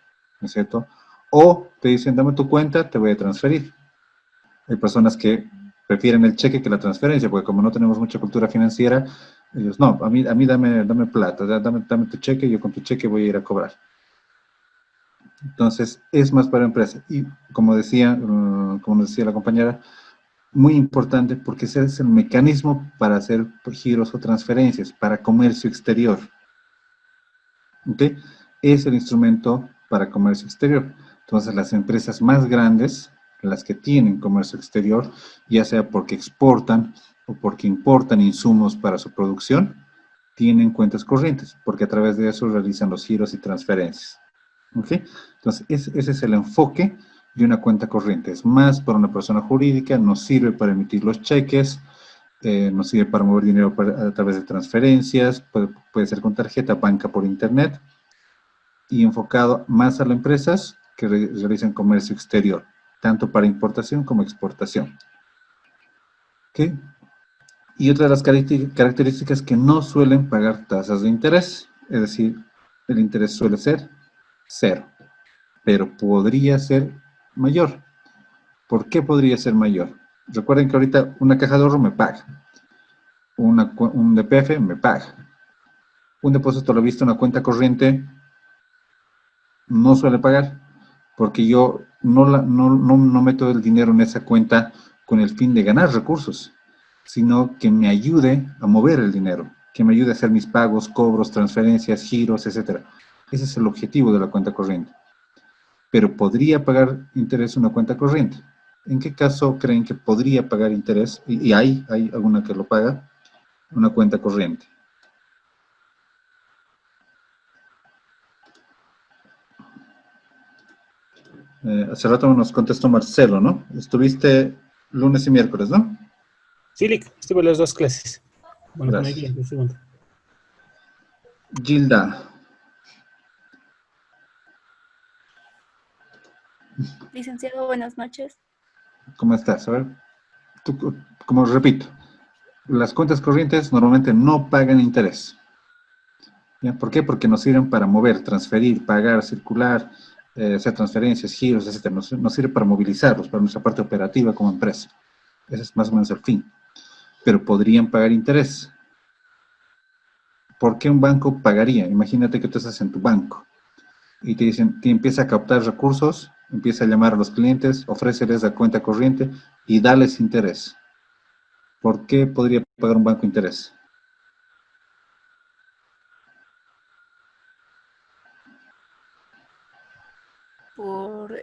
¿no es cierto? O te dicen, dame tu cuenta, te voy a transferir. Hay personas que prefieren el cheque que la transferencia, porque como no tenemos mucha cultura financiera, ellos, no, a mí dame plata, dame tu cheque, yo con tu cheque voy a ir a cobrar. Entonces, es más para empresas. Y como decía la compañera, muy importante porque ese es el mecanismo para hacer giros o transferencias, para comercio exterior. ¿Ok? Es el instrumento para comercio exterior. Entonces, las empresas más grandes, las que tienen comercio exterior, ya sea porque exportan o porque importan insumos para su producción, tienen cuentas corrientes, porque a través de eso realizan los giros y transferencias. ¿Ok? Entonces, ese es el enfoque de una cuenta corriente. Es más para una persona jurídica, nos sirve para emitir los cheques, nos sirve para mover dinero a través de transferencias, puede ser con tarjeta, banca por internet, y enfocado más a las empresas que realizan comercio exterior, tanto para importación como exportación. ¿Ok? Y otra de las características que no suelen pagar tasas de interés, es decir, el interés suele ser cero, pero podría ser mayor. ¿Por qué podría ser mayor? Recuerden que ahorita una caja de ahorro me paga, un DPF me paga, un depósito a la vista, una cuenta corriente no suele pagar, porque yo no meto el dinero en esa cuenta con el fin de ganar recursos, sino que me ayude a mover el dinero, que me ayude a hacer mis pagos, cobros, transferencias, giros, etc. Ese es el objetivo de la cuenta corriente. Pero ¿podría pagar interés una cuenta corriente? ¿En qué caso creen que podría pagar interés? Y hay alguna que lo paga, una cuenta corriente. Hace rato nos contestó Marcelo, ¿no? Estuviste lunes y miércoles, ¿no? Sí, Lick, estuve en las dos clases. Bueno, Gracias. con el segundo. Gilda. Licenciado, buenas noches. ¿Cómo estás? A ver, como repito, las cuentas corrientes normalmente no pagan interés. ¿Ya? ¿Por qué? Porque nos sirven para mover, transferir, pagar, circular, hacer transferencias, giros, etc. Nos sirve para movilizarlos, para nuestra parte operativa como empresa. Ese es más o menos el fin. Pero podrían pagar interés. ¿por qué un banco pagaría? Imagínate que tú estás en tu banco y te dicen, te empieza a captar recursos, empieza a llamar a los clientes, ofréceles la cuenta corriente y dales interés. ¿Por qué podría pagar un banco interés? Por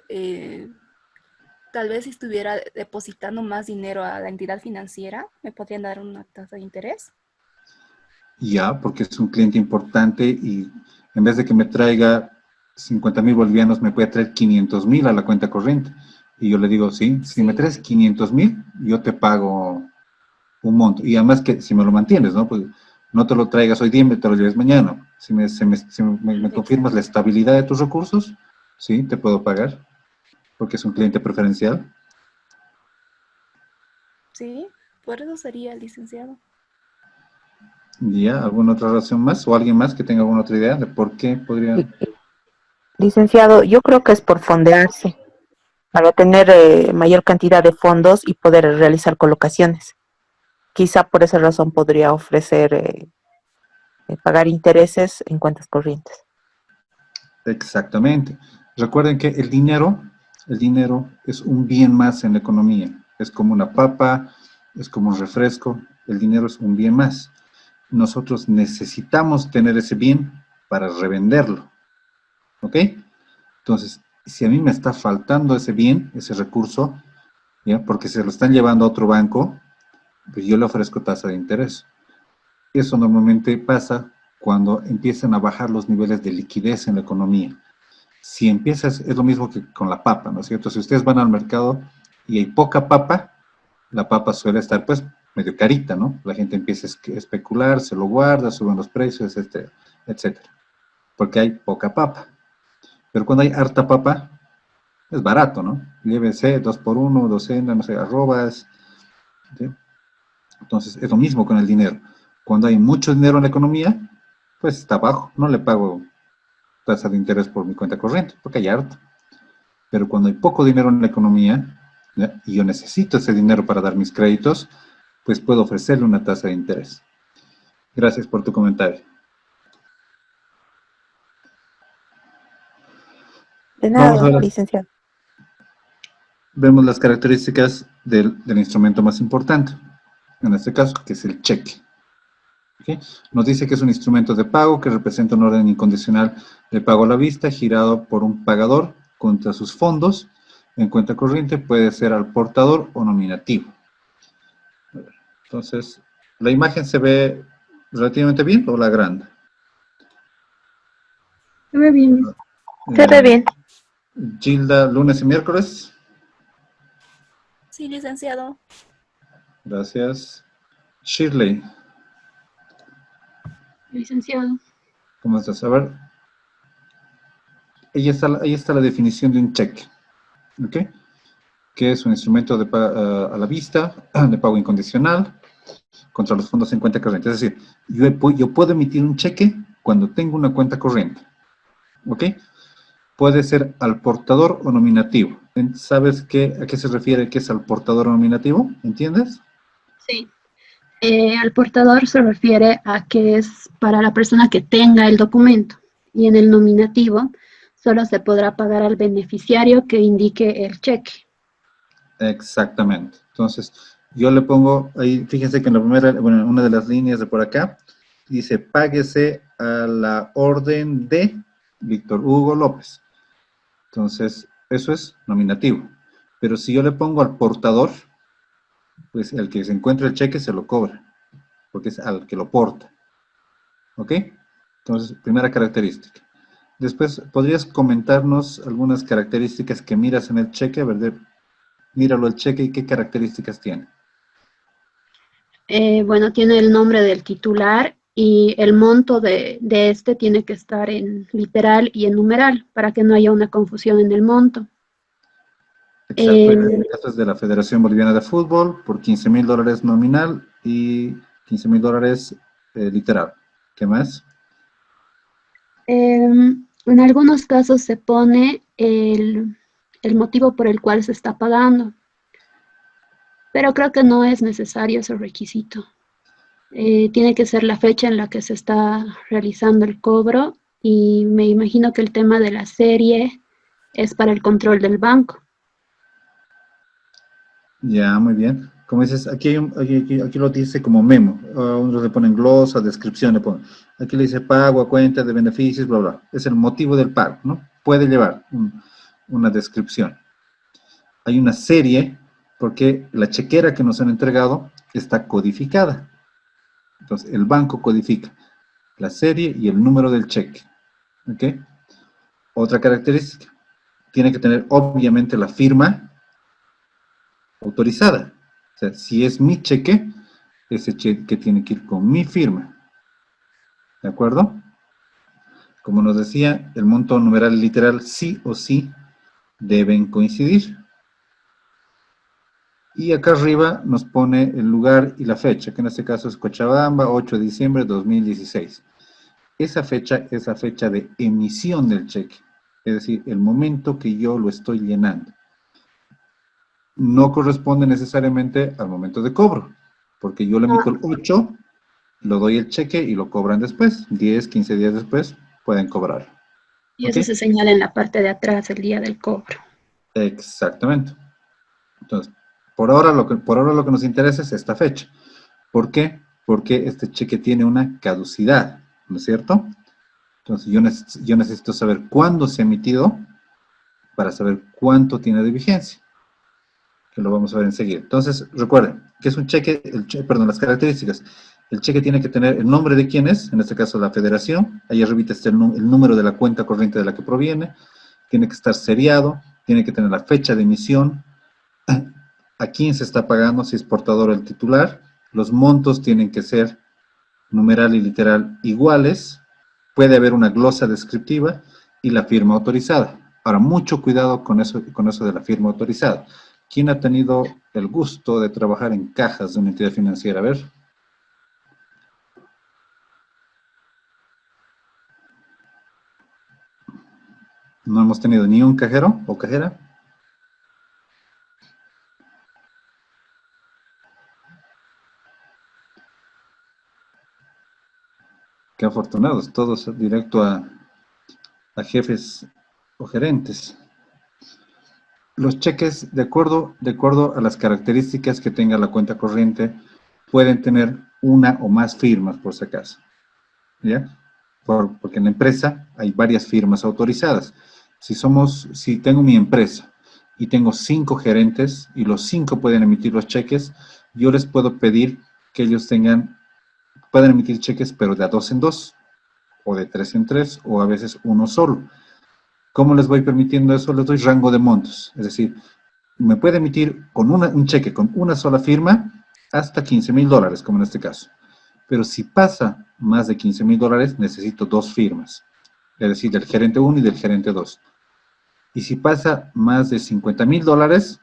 tal vez si estuviera depositando más dinero a la entidad financiera, ¿me podrían dar una tasa de interés? Ya, porque es un cliente importante y en vez de que me traiga 50,000 bolivianos, me puede traer 500,000 a la cuenta corriente. Y yo le digo, sí, si me traes 500,000, yo te pago un monto. Y además que si me lo mantienes, ¿no? Pues no te lo traigas hoy día, te lo lleves mañana. Si me confirmas la estabilidad de tus recursos, sí, te puedo pagar, porque es un cliente preferencial. Sí, por eso sería licenciado. ¿Ya? ¿Alguna otra razón más? ¿O alguien más que tenga alguna otra idea de por qué podría...? Licenciado, yo creo que es por fondearse, para tener mayor cantidad de fondos y poder realizar colocaciones. Quizá por esa razón podría ofrecer pagar intereses en cuentas corrientes. Exactamente. Recuerden que el dinero es un bien más en la economía. Es como una papa, es como un refresco. El dinero es un bien más. Nosotros necesitamos tener ese bien para revenderlo. ¿Ok? Entonces, si a mí me está faltando ese bien, ese recurso, ¿ya? Porque se lo están llevando a otro banco, pues yo le ofrezco tasa de interés. Eso normalmente pasa cuando empiezan a bajar los niveles de liquidez en la economía. Si empiezas, es lo mismo que con la papa, ¿no es cierto? Si ustedes van al mercado y hay poca papa, la papa suele estar pues medio carita, ¿no? La gente empieza a especular, se lo guarda, suben los precios, etcétera, porque hay poca papa. Pero cuando hay harta papa, es barato, ¿no? Llévese 2 por 1, docena, no sé, arrobas, ¿sí? Entonces es lo mismo con el dinero. Cuando hay mucho dinero en la economía, pues está bajo, no le pago tasa de interés por mi cuenta corriente, porque hay harto. Pero cuando hay poco dinero en la economía, ¿ya? Y yo necesito ese dinero para dar mis créditos, pues puedo ofrecerle una tasa de interés. Gracias por tu comentario. De Vamos a nada, ver, licenciado. vemos las características del instrumento más importante, en este caso, que es el cheque. ¿Okay? Nos dice que es un instrumento de pago que representa un orden incondicional de pago a la vista, girado por un pagador contra sus fondos. En cuenta corriente puede ser al portador o nominativo. Entonces, ¿la imagen se ve relativamente bien o la agranda? Se ve bien. Se ve bien. Gilda, lunes y miércoles. Sí, licenciado. Gracias. Shirley, Licenciado. ¿cómo estás? A ver, ahí está la definición de un cheque, ¿ok? Que es un instrumento de a la vista, de pago incondicional, contra los fondos en cuenta corriente. Es decir, yo puedo emitir un cheque cuando tengo una cuenta corriente, ¿ok? Puede ser al portador o nominativo. ¿Sabes a qué se refiere que es al portador o nominativo? ¿Entiendes? Sí. Al portador se refiere a que es para la persona que tenga el documento y en el nominativo solo se podrá pagar al beneficiario que indique el cheque. Exactamente. Entonces, yo le pongo ahí, fíjense que en la primera, bueno, una de las líneas de por acá, dice, páguese a la orden de Víctor Hugo López. Entonces, eso es nominativo. Pero si yo le pongo al portador, pues el que se encuentra el cheque se lo cobra, porque es al que lo porta. ¿Ok? Entonces, primera característica. Después, ¿podrías comentarnos algunas características que miras en el cheque? A ver, míralo el cheque y qué características tiene. Bueno, tiene el nombre del titular y el monto de este tiene que estar en literal y en numeral para que no haya una confusión en el monto. Exacto, en este caso es de la Federación Boliviana de Fútbol por $15,000 nominal y $15,000 literal. ¿Qué más? En algunos casos se pone el motivo por el cual se está pagando, pero creo que no es necesario ese requisito. tiene que ser la fecha en la que se está realizando el cobro y me imagino que el tema de la serie es para el control del banco. Ya, muy bien. Como dices, aquí lo dice como memo. Unos le ponen glosa, descripción, le ponen. Aquí le dice pago a cuenta de beneficios, bla, bla. Es el motivo del pago, ¿no? Puede llevar una descripción. Hay una serie, porque la chequera que nos han entregado está codificada. Entonces, el banco codifica la serie y el número del cheque. ¿Ok? Otra característica. Tiene que tener, obviamente, la firma autorizada. O sea, si es mi cheque, ese cheque tiene que ir con mi firma. ¿De acuerdo? Como nos decía, el monto numeral y literal sí o sí deben coincidir. Y acá arriba nos pone el lugar y la fecha, que en este caso es Cochabamba, 8 de diciembre de 2016. Esa fecha es la fecha de emisión del cheque, es decir, el momento que yo lo estoy llenando. No corresponde necesariamente al momento de cobro, porque yo le emito el 8, lo doy el cheque y lo cobran después, 10, 15 días después, pueden cobrar. Y eso se señala en la parte de atrás, el día del cobro. Exactamente. Entonces, por ahora lo que nos interesa es esta fecha. ¿Por qué? Porque este cheque tiene una caducidad, ¿no es cierto? Entonces, yo necesito saber cuándo se ha emitido para saber cuánto tiene de vigencia, que lo vamos a ver enseguida. Entonces, recuerden que es un cheque, las características. El cheque tiene que tener el nombre de quién es, en este caso la federación, ahí arriba está el número de la cuenta corriente de la que proviene, tiene que estar seriado, tiene que tener la fecha de emisión, a quién se está pagando, si es portador o el titular, los montos tienen que ser numeral y literal iguales, puede haber una glosa descriptiva y la firma autorizada. Ahora, mucho cuidado con eso de la firma autorizada. ¿Quién ha tenido el gusto de trabajar en cajas de una entidad financiera? A ver. No hemos tenido ni un cajero o cajera. Qué afortunados, todos directo a jefes o gerentes. Los cheques, de acuerdo a las características que tenga la cuenta corriente, pueden tener una o más firmas, por si acaso. ¿Ya? Porque en la empresa hay varias firmas autorizadas. Si tengo mi empresa y tengo 5 gerentes y los 5 pueden emitir los cheques, yo les puedo pedir que ellos pueden emitir cheques, pero de a 2 en 2, o de 3 en 3, o a veces uno solo. ¿Cómo les voy permitiendo eso? Les doy rango de montos. Es decir, me puede emitir un cheque con una sola firma hasta $15,000, como en este caso. Pero si pasa más de $15,000, necesito 2 firmas. Es decir, del gerente 1 y del gerente 2. Y si pasa más de $50,000,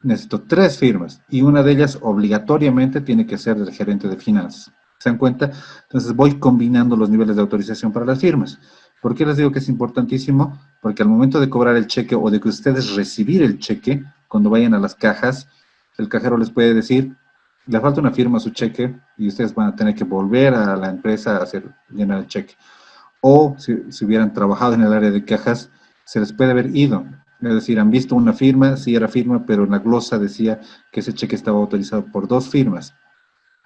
necesito 3 firmas. Y una de ellas obligatoriamente tiene que ser del gerente de finanzas. ¿Se dan cuenta? Entonces voy combinando los niveles de autorización para las firmas. ¿Por qué les digo que es importantísimo? Porque al momento de cobrar el cheque o de que ustedes recibir el cheque, cuando vayan a las cajas, el cajero les puede decir, le falta una firma a su cheque y ustedes van a tener que volver a la empresa a llenar el cheque. O si hubieran trabajado en el área de cajas, se les puede haber ido. Es decir, han visto una firma, sí era firma, pero en la glosa decía que ese cheque estaba autorizado por 2 firmas.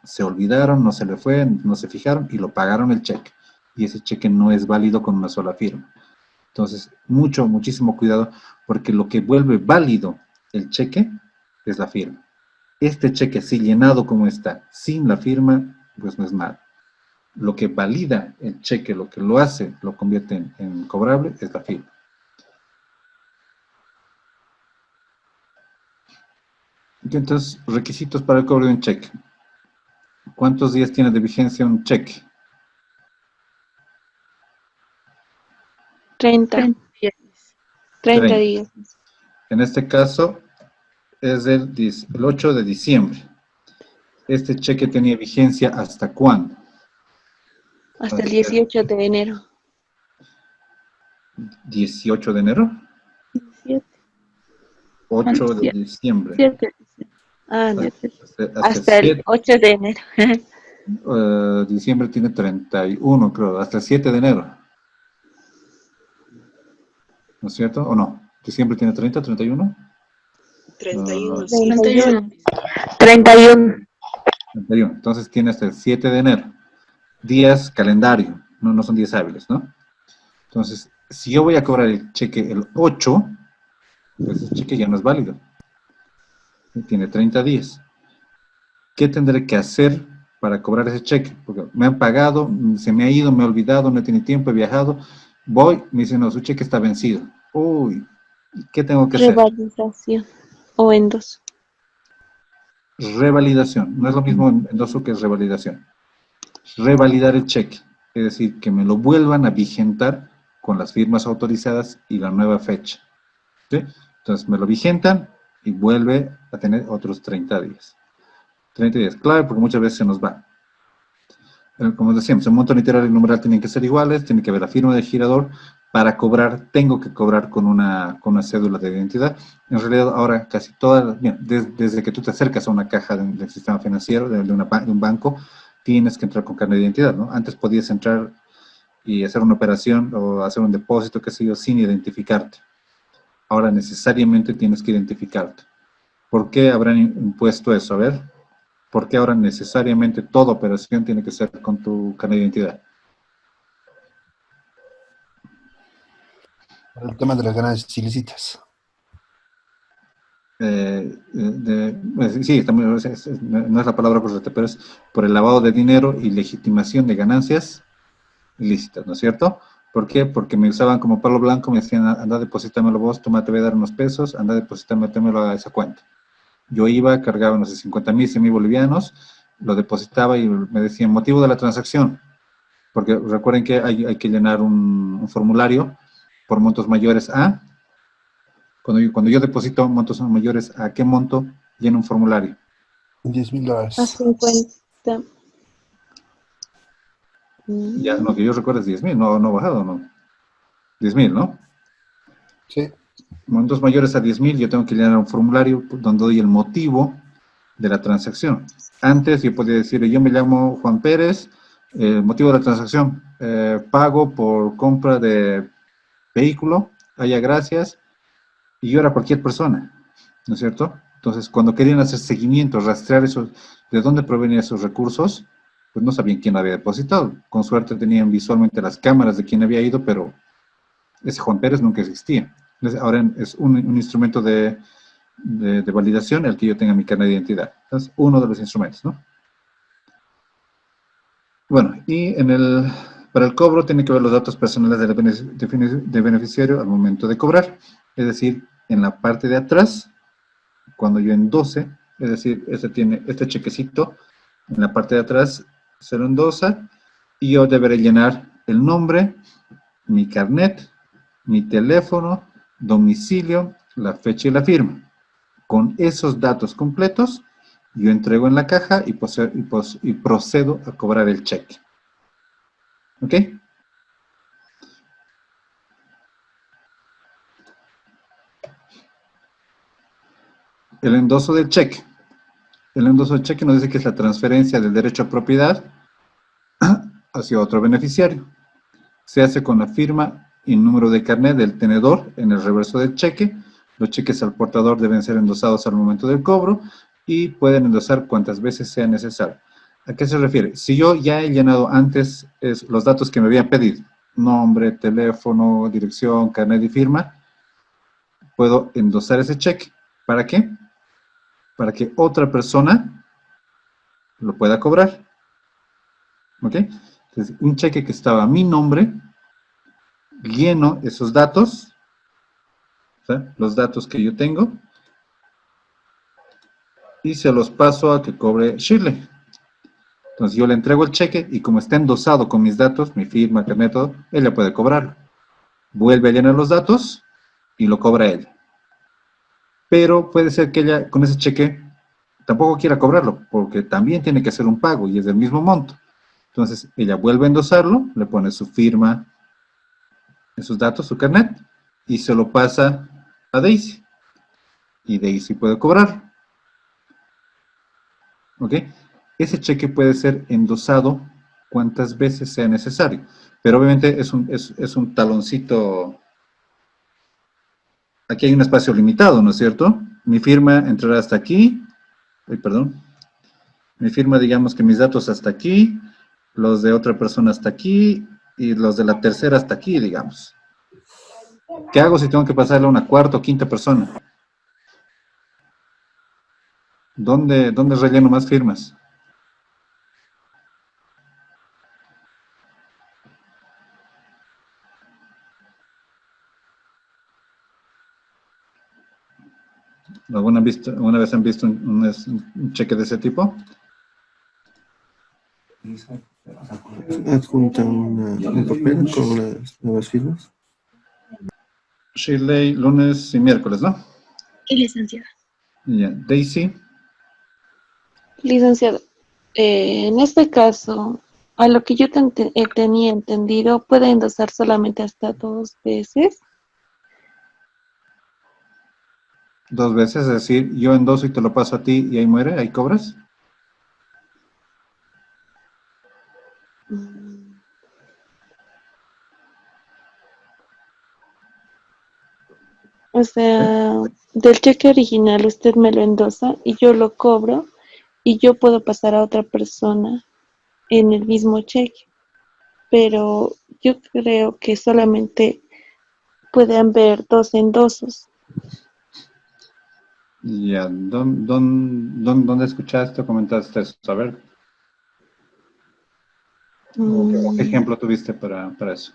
Se olvidaron, no se le fue, no se fijaron y lo pagaron el cheque. Y ese cheque no es válido con una sola firma. Entonces, muchísimo cuidado, porque lo que vuelve válido el cheque es la firma. Este cheque, así llenado como está, sin la firma, pues no es nada. Lo que valida el cheque, lo que lo hace, lo convierte en cobrable, es la firma. Entonces, requisitos para el cobro de un cheque. ¿Cuántos días tiene de vigencia un cheque? 30 días. En este caso, es el 8 de diciembre. ¿Este cheque tenía vigencia hasta cuándo? Hasta el 18 de enero. ¿18 de enero? 17. 8 de diciembre. 7. Ah, no. Hasta Hasta el 8 de enero. Diciembre tiene 31, creo, hasta el 7 de enero. ¿No es cierto? ¿O no? ¿Diciembre tiene 30, 31? 31, sí. 31. 31. 31. Entonces tiene hasta el 7 de enero. Días calendario, no son días hábiles, ¿no? Entonces, si yo voy a cobrar el cheque el 8, pues ese cheque ya no es válido. Tiene 30 días. ¿Qué tendré que hacer para cobrar ese cheque? Porque me han pagado, se me ha ido, me he olvidado, no he tenido tiempo, he viajado. Voy, me dicen, no, su cheque está vencido. Uy, ¿qué tengo que hacer? Revalidación. O endoso. Revalidación. No es lo mismo endoso que revalidación. Revalidar el cheque. Es decir, que me lo vuelvan a vigentar con las firmas autorizadas y la nueva fecha. ¿Sí? Entonces me lo vigentan y vuelve a tener otros 30 días. 30 días, clave, porque muchas veces se nos va. Como decíamos, el monto unitario y el numeral tienen que ser iguales, tiene que haber la firma del girador. Para cobrar, tengo que cobrar con una cédula de identidad. En realidad, ahora casi todas, bien, desde que tú te acercas a una caja del sistema financiero, de un banco, tienes que entrar con carnet de identidad, ¿no? Antes podías entrar y hacer una operación o hacer un depósito, qué sé yo, sin identificarte. Ahora necesariamente tienes que identificarte. ¿Por qué habrán impuesto eso? A ver, ¿por qué ahora necesariamente toda operación tiene que ser con tu carnet de identidad? Por el tema de las ganancias ilícitas. Sí, también, no es la palabra correcta, pero es por el lavado de dinero y legitimación de ganancias ilícitas, ¿no es cierto? ¿Por qué? Porque me usaban como palo blanco, me decían, anda, deposítamelo vos, toma, te voy a dar unos pesos, anda, deposítamelo a esa cuenta. Yo iba, cargaba, no sé, 50,000, 100,000 bolivianos, lo depositaba y me decían, motivo de la transacción, porque recuerden que hay que llenar un formulario por montos mayores a, cuando yo deposito montos mayores a qué monto, lleno un formulario. $10,000. A 50. Ya, lo que yo recuerdo es 10,000, no ha bajado, ¿no? 10,000, ¿no? Sí. Montos mayores a 10,000, yo tengo que llenar un formulario donde doy el motivo de la transacción. Antes yo podía decir, yo me llamo Juan Pérez, motivo de la transacción, pago por compra de vehículo, haya gracias, y yo era cualquier persona, ¿no es cierto? Entonces, cuando querían hacer seguimiento, rastrear esos, de dónde provenían esos recursos, pues no sabían quién había depositado. Con suerte tenían visualmente las cámaras de quién había ido, pero ese Juan Pérez nunca existía. Entonces, ahora es un instrumento de validación el que yo tenga mi carnet de identidad. Entonces, uno de los instrumentos, ¿no? Bueno, y para el cobro tiene que ver los datos personales de beneficiario al momento de cobrar. Es decir, en la parte de atrás, cuando yo endose, es decir, este chequecito, en la parte de atrás se lo endosa y yo deberé llenar el nombre, mi carnet, mi teléfono, domicilio, la fecha y la firma. Con esos datos completos, yo entrego en la caja y procedo a cobrar el cheque. ¿Ok? El endoso del cheque. El endoso del cheque nos dice que es la transferencia del derecho a propiedad hacia otro beneficiario. Se hace con la firma y número de carnet del tenedor en el reverso del cheque. Los cheques al portador deben ser endosados al momento del cobro y pueden endosar cuantas veces sea necesario. ¿A qué se refiere? Si yo ya he llenado antes los datos que me habían pedido, nombre, teléfono, dirección, carnet y firma, puedo endosar ese cheque. ¿Para qué? Para que otra persona lo pueda cobrar. ¿Ok? Entonces, un cheque que estaba a mi nombre, lleno esos datos, ¿sí? Los datos que yo tengo, y se los paso a que cobre Shirley. Entonces yo le entrego el cheque y como está endosado con mis datos, mi firma, carnet, todo, ella puede cobrarlo. Vuelve a llenar los datos y lo cobra ella. Pero puede ser que ella con ese cheque tampoco quiera cobrarlo, porque también tiene que hacer un pago y es del mismo monto. Entonces ella vuelve a endosarlo, le pone su firma, sus datos, su carnet, y se lo pasa a Daisy. Y Daisy puede cobrar. ¿Ok? ese cheque puede ser endosado cuantas veces sea necesario. Pero obviamente es un taloncito. Aquí hay un espacio limitado, ¿no es cierto? Mi firma entrará hasta aquí. Ay, perdón. Mi firma, digamos que mis datos hasta aquí, los de otra persona hasta aquí, y los de la tercera hasta aquí, digamos. ¿Qué hago si tengo que pasarle a una cuarta o quinta persona? ¿Dónde relleno más firmas? ¿Alguna vez han visto un cheque de ese tipo? Adjunta un papel con las nuevas firmas. Shirley, lunes y miércoles, ¿no? Y licenciada. Ya. Daisy, Licenciado, en este caso, a lo que yo tenía entendido, puede endosar solamente hasta 2 veces. 2 veces, es decir, yo endoso y te lo paso a ti y ahí muere, ahí cobras. O sea, del cheque original usted me lo endosa y yo lo cobro y yo puedo pasar a otra persona en el mismo cheque. Pero yo creo que solamente pueden haber 2 endosos. Ya, ¿dónde escuchaste o comentaste eso? A ver, ¿qué ejemplo tuviste para eso?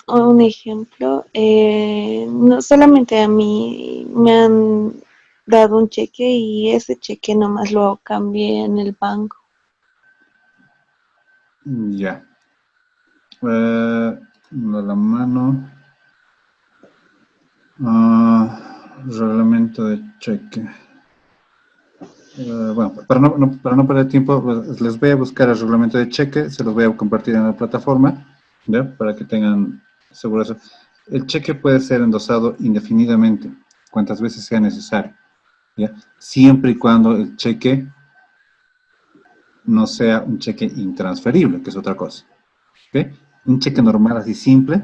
Un ejemplo, no solamente a mí me han dado un cheque y ese cheque nomás lo cambié en el banco. Ya. La mano. Reglamento de cheque. Bueno, para no perder tiempo, pues, les voy a buscar el reglamento de cheque, se los voy a compartir en la plataforma, ¿ya? Para que tengan seguro eso. El cheque puede ser endosado indefinidamente, cuantas veces sea necesario, ¿ya? Siempre y cuando el cheque no sea un cheque intransferible, que es otra cosa, ¿ok? Un cheque normal, así simple,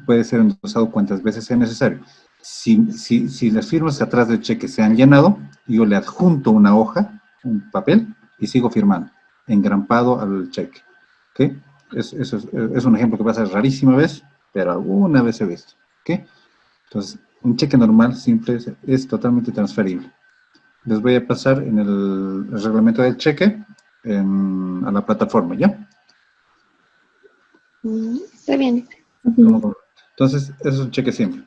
puede ser endosado cuantas veces sea necesario. Si las firmas atrás del cheque se han llenado, yo le adjunto una hoja, un papel, y sigo firmando, engrampado al cheque. ¿Ok? Es un ejemplo que pasa rarísima vez, pero alguna vez he visto. ¿Ok? Entonces, un cheque normal, simple, es totalmente transferible. Les voy a pasar en el reglamento del cheque a la plataforma, ¿ya? Está bien. Entonces, eso es un cheque simple.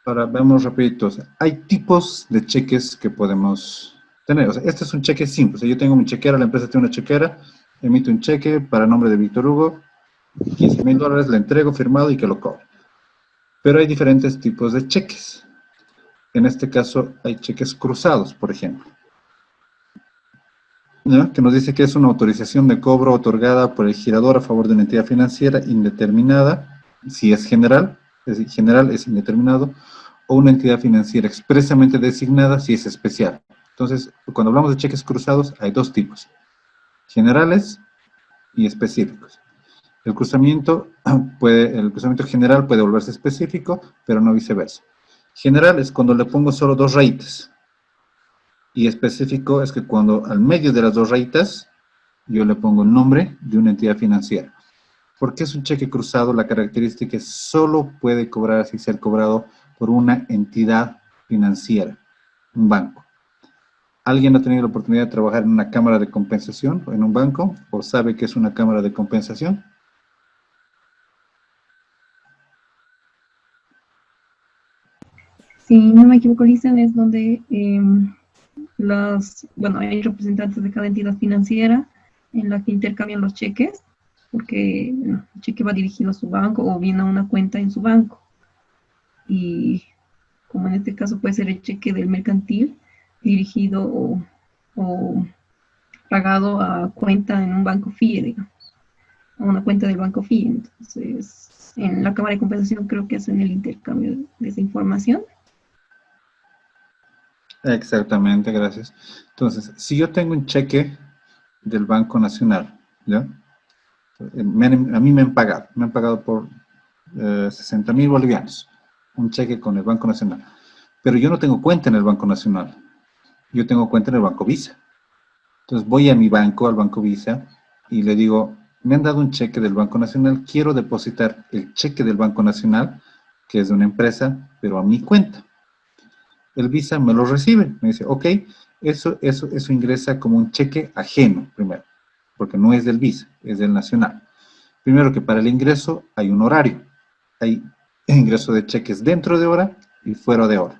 Ahora veamos rapidito. O sea, hay tipos de cheques que podemos tener. O sea, este es un cheque simple. O sea, yo tengo mi chequera, la empresa tiene una chequera, emito un cheque para nombre de Víctor Hugo, $15,000, le entrego firmado y que lo cobre. Pero hay diferentes tipos de cheques. En este caso hay cheques cruzados, por ejemplo, ¿ya? Que nos dice que es una autorización de cobro otorgada por el girador a favor de una entidad financiera indeterminada, si es general es indeterminado, o una entidad financiera expresamente designada si es especial. Entonces, cuando hablamos de cheques cruzados, hay 2 tipos, generales y específicos. El cruzamiento general puede volverse específico, pero no viceversa. General es cuando le pongo solo 2 rayitas. Y específico es que cuando al medio de las 2 rayitas, yo le pongo el nombre de una entidad financiera. ¿Por qué es un cheque cruzado? La característica es solo puede cobrarse y ser cobrado por una entidad financiera, un banco. ¿Alguien ha tenido la oportunidad de trabajar en una cámara de compensación o en un banco? ¿O sabe qué es una cámara de compensación? Si no me equivoco, Listen, es donde hay representantes de cada entidad financiera en la que intercambian los cheques, porque el cheque va dirigido a su banco o bien a una cuenta en su banco. Y como en este caso puede ser el cheque del mercantil dirigido o pagado a cuenta en un banco FIE, digamos. a una cuenta del Banco FI. Entonces, en la Cámara de Compensación creo que hacen el intercambio de esa información. Exactamente, gracias. Entonces, si yo tengo un cheque del Banco Nacional, ¿ya? A mí me han pagado por 60.000 bolivianos, un cheque con el Banco Nacional. Pero yo no tengo cuenta en el Banco Nacional, yo tengo cuenta en el Banco Visa. Entonces voy a mi banco, al Banco Visa, y le digo, me han dado un cheque del Banco Nacional, quiero depositar el cheque del Banco Nacional, que es de una empresa, pero a mi cuenta. El Visa me lo recibe, me dice, ok, eso ingresa como un cheque ajeno, primero, porque no es del Visa, es del Nacional. Primero que para el ingreso hay un horario, hay ingreso de cheques dentro de hora y fuera de hora.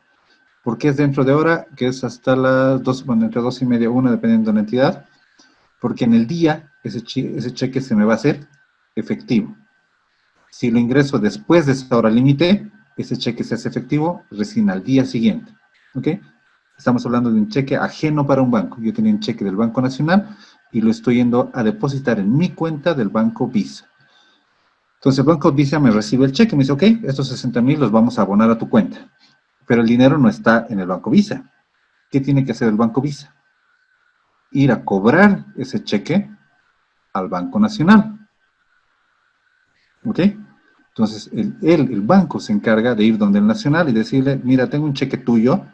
¿Por qué es dentro de hora? Que es hasta las 12, bueno, entre 12 y media, 1, dependiendo de la entidad, porque en el día ese cheque se me va a hacer efectivo. Si lo ingreso después de esa hora límite, ese cheque se hace efectivo recién al día siguiente. ¿Ok? Estamos hablando de un cheque ajeno para un banco. Yo tenía un cheque del Banco Nacional y lo estoy yendo a depositar en mi cuenta del Banco Visa. Entonces el Banco Visa me recibe el cheque y me dice, ok, estos 60.000 los vamos a abonar a tu cuenta. Pero el dinero no está en el Banco Visa. ¿Qué tiene que hacer el Banco Visa? Ir a cobrar ese cheque al Banco Nacional. ¿Ok? Entonces, el banco se encarga de ir donde el Nacional y decirle, mira, tengo un cheque tuyo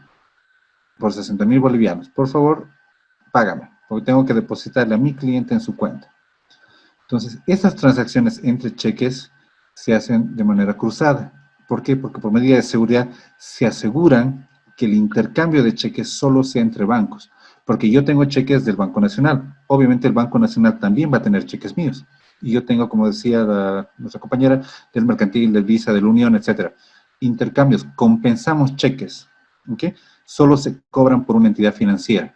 por 60.000 bolivianos. Por favor, págame, porque tengo que depositarle a mi cliente en su cuenta. Entonces, esas transacciones entre cheques se hacen de manera cruzada. ¿Por qué? Porque por medida de seguridad se aseguran que el intercambio de cheques solo sea entre bancos. Porque yo tengo cheques del Banco Nacional. Obviamente el Banco Nacional también va a tener cheques míos. Y yo tengo, como decía nuestra compañera, del Mercantil, del Visa, del Unión, etc. Intercambios, compensamos cheques. ¿Ok? Solo se cobran por una entidad financiera.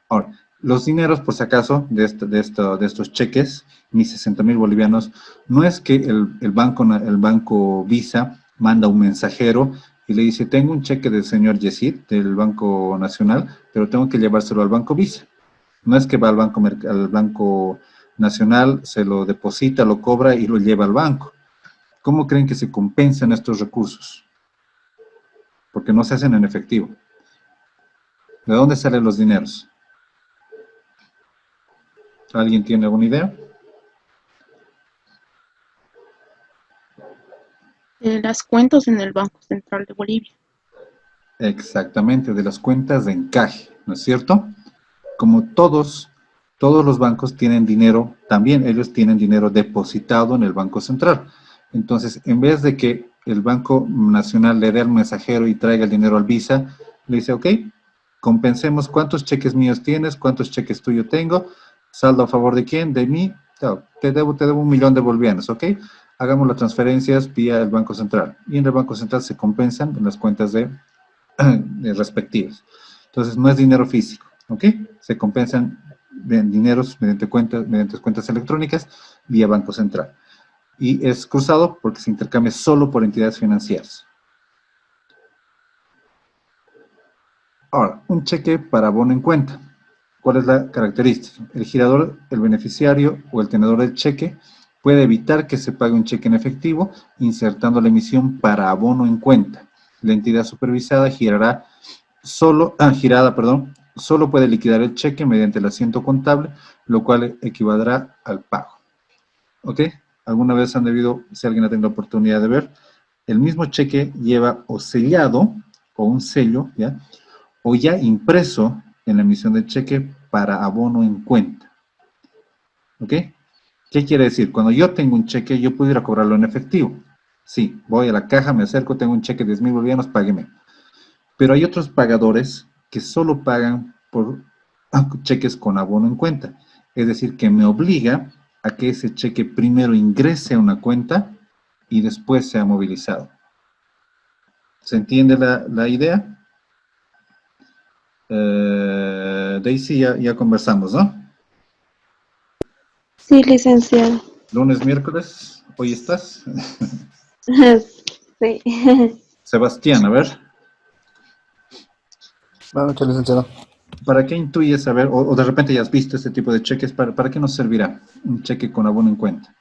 Ahora, los dineros, por si acaso, de estos cheques, mis 60.000 bolivianos, no es que el banco Visa manda un mensajero y le dice, tengo un cheque del señor Yesid, del Banco Nacional, pero tengo que llevárselo al Banco Visa. No es que va al Banco Nacional, se lo deposita, lo cobra y lo lleva al banco. ¿Cómo creen que se compensan estos recursos? Porque no se hacen en efectivo. ¿De dónde salen los dineros? ¿Alguien tiene alguna idea? Las cuentas en el Banco Central de Bolivia. Exactamente, de las cuentas de encaje, ¿no es cierto? Como todos los bancos tienen dinero, también ellos tienen dinero depositado en el Banco Central. Entonces, en vez de que el Banco Nacional le dé al mensajero y traiga el dinero al Visa, le dice, ok, compensemos cuántos cheques míos tienes, cuántos cheques tuyos tengo, saldo a favor de quién, de mí, te debo 1.000.000 de bolivianos, ok, hagamos las transferencias vía el Banco Central. Y en el Banco Central se compensan en las cuentas de respectivas. Entonces, no es dinero físico, ok, se compensan dineros mediante cuentas electrónicas vía Banco Central. Y es cruzado porque se intercambia solo por entidades financieras. Ahora, un cheque para abono en cuenta. ¿Cuál es la característica? El girador, el beneficiario o el tenedor del cheque puede evitar que se pague un cheque en efectivo insertando la emisión para abono en cuenta. La entidad supervisada solo puede liquidar el cheque mediante el asiento contable, lo cual equivaldrá al pago. ¿Ok? ¿Alguna vez si alguien ha tenido la oportunidad de ver, el mismo cheque lleva o sellado, o un sello, ¿ya? O ya impreso en la emisión del cheque para abono en cuenta? ¿Ok? ¿Qué quiere decir? Cuando yo tengo un cheque, yo puedo ir a cobrarlo en efectivo. Sí, voy a la caja, me acerco, tengo un cheque de 10.000 bolivianos, págueme. Pero hay otros pagadores que solo pagan por cheques con abono en cuenta. Es decir, que me obliga a que ese cheque primero ingrese a una cuenta y después sea movilizado. ¿Se entiende la idea? Daisy, ya conversamos, ¿no? Sí, licenciado. Lunes, miércoles, ¿hoy estás? Sí. Sebastián, a ver. Buenas noches, licenciado. ¿Para qué intuyes saber, o de repente ya has visto este tipo de cheques, ¿para qué nos servirá un cheque con abono en cuenta?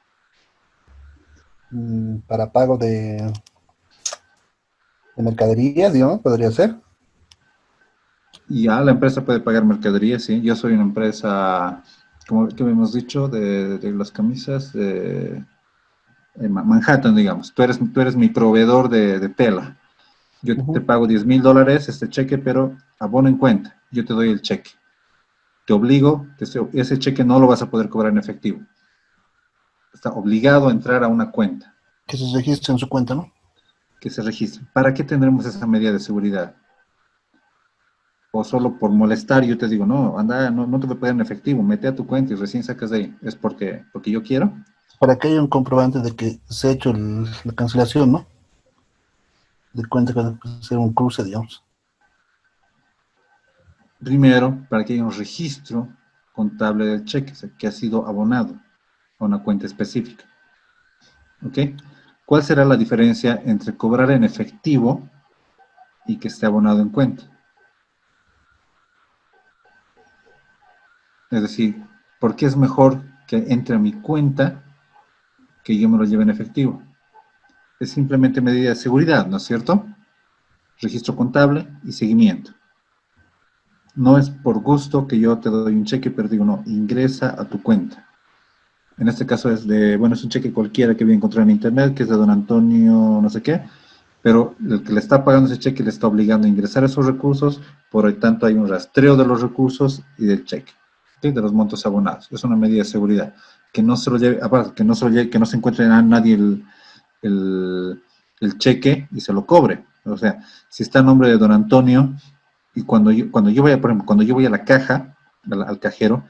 Para pago de mercaderías, digamos, podría ser. Ya, la empresa puede pagar mercadería, sí. Yo soy una empresa, como que hemos dicho, de las camisas de Manhattan, digamos. Tú eres mi proveedor de tela. Yo te pago $10,000 este cheque, pero abono en cuenta. Yo te doy el cheque. Te obligo, ese cheque no lo vas a poder cobrar en efectivo. Está obligado a entrar a una cuenta. Que se registre en su cuenta, ¿no? Que se registre. ¿Para qué tendremos esa medida de seguridad? O solo por molestar, yo te digo, no, anda, no te voy a pagar en efectivo, mete a tu cuenta y recién sacas de ahí. ¿Es porque yo quiero? Para que haya un comprobante de que se ha hecho la cancelación, ¿no? De cuenta que debe ser un cruce, digamos. Primero, para que haya un registro contable del cheque, o sea, que ha sido abonado a una cuenta específica. ¿Ok? ¿Cuál será la diferencia entre cobrar en efectivo y que esté abonado en cuenta? Es decir, ¿por qué es mejor que entre a mi cuenta que yo me lo lleve en efectivo? Es simplemente medida de seguridad, ¿no es cierto? Registro contable y seguimiento. No es por gusto que yo te doy un cheque, pero digo, no, ingresa a tu cuenta. En este caso es es un cheque cualquiera que voy a encontrar en internet, que es de don Antonio no sé qué, pero el que le está pagando ese cheque le está obligando a ingresar esos recursos, por lo tanto hay un rastreo de los recursos y del cheque, ¿sí? De los montos abonados. Es una medida de seguridad. Que no se lo lleve, aparte, que no se encuentre a nadie el cheque y se lo cobre. O sea, si está a nombre de don Antonio, y cuando yo vaya, por ejemplo, cuando yo voy a la caja, al cajero,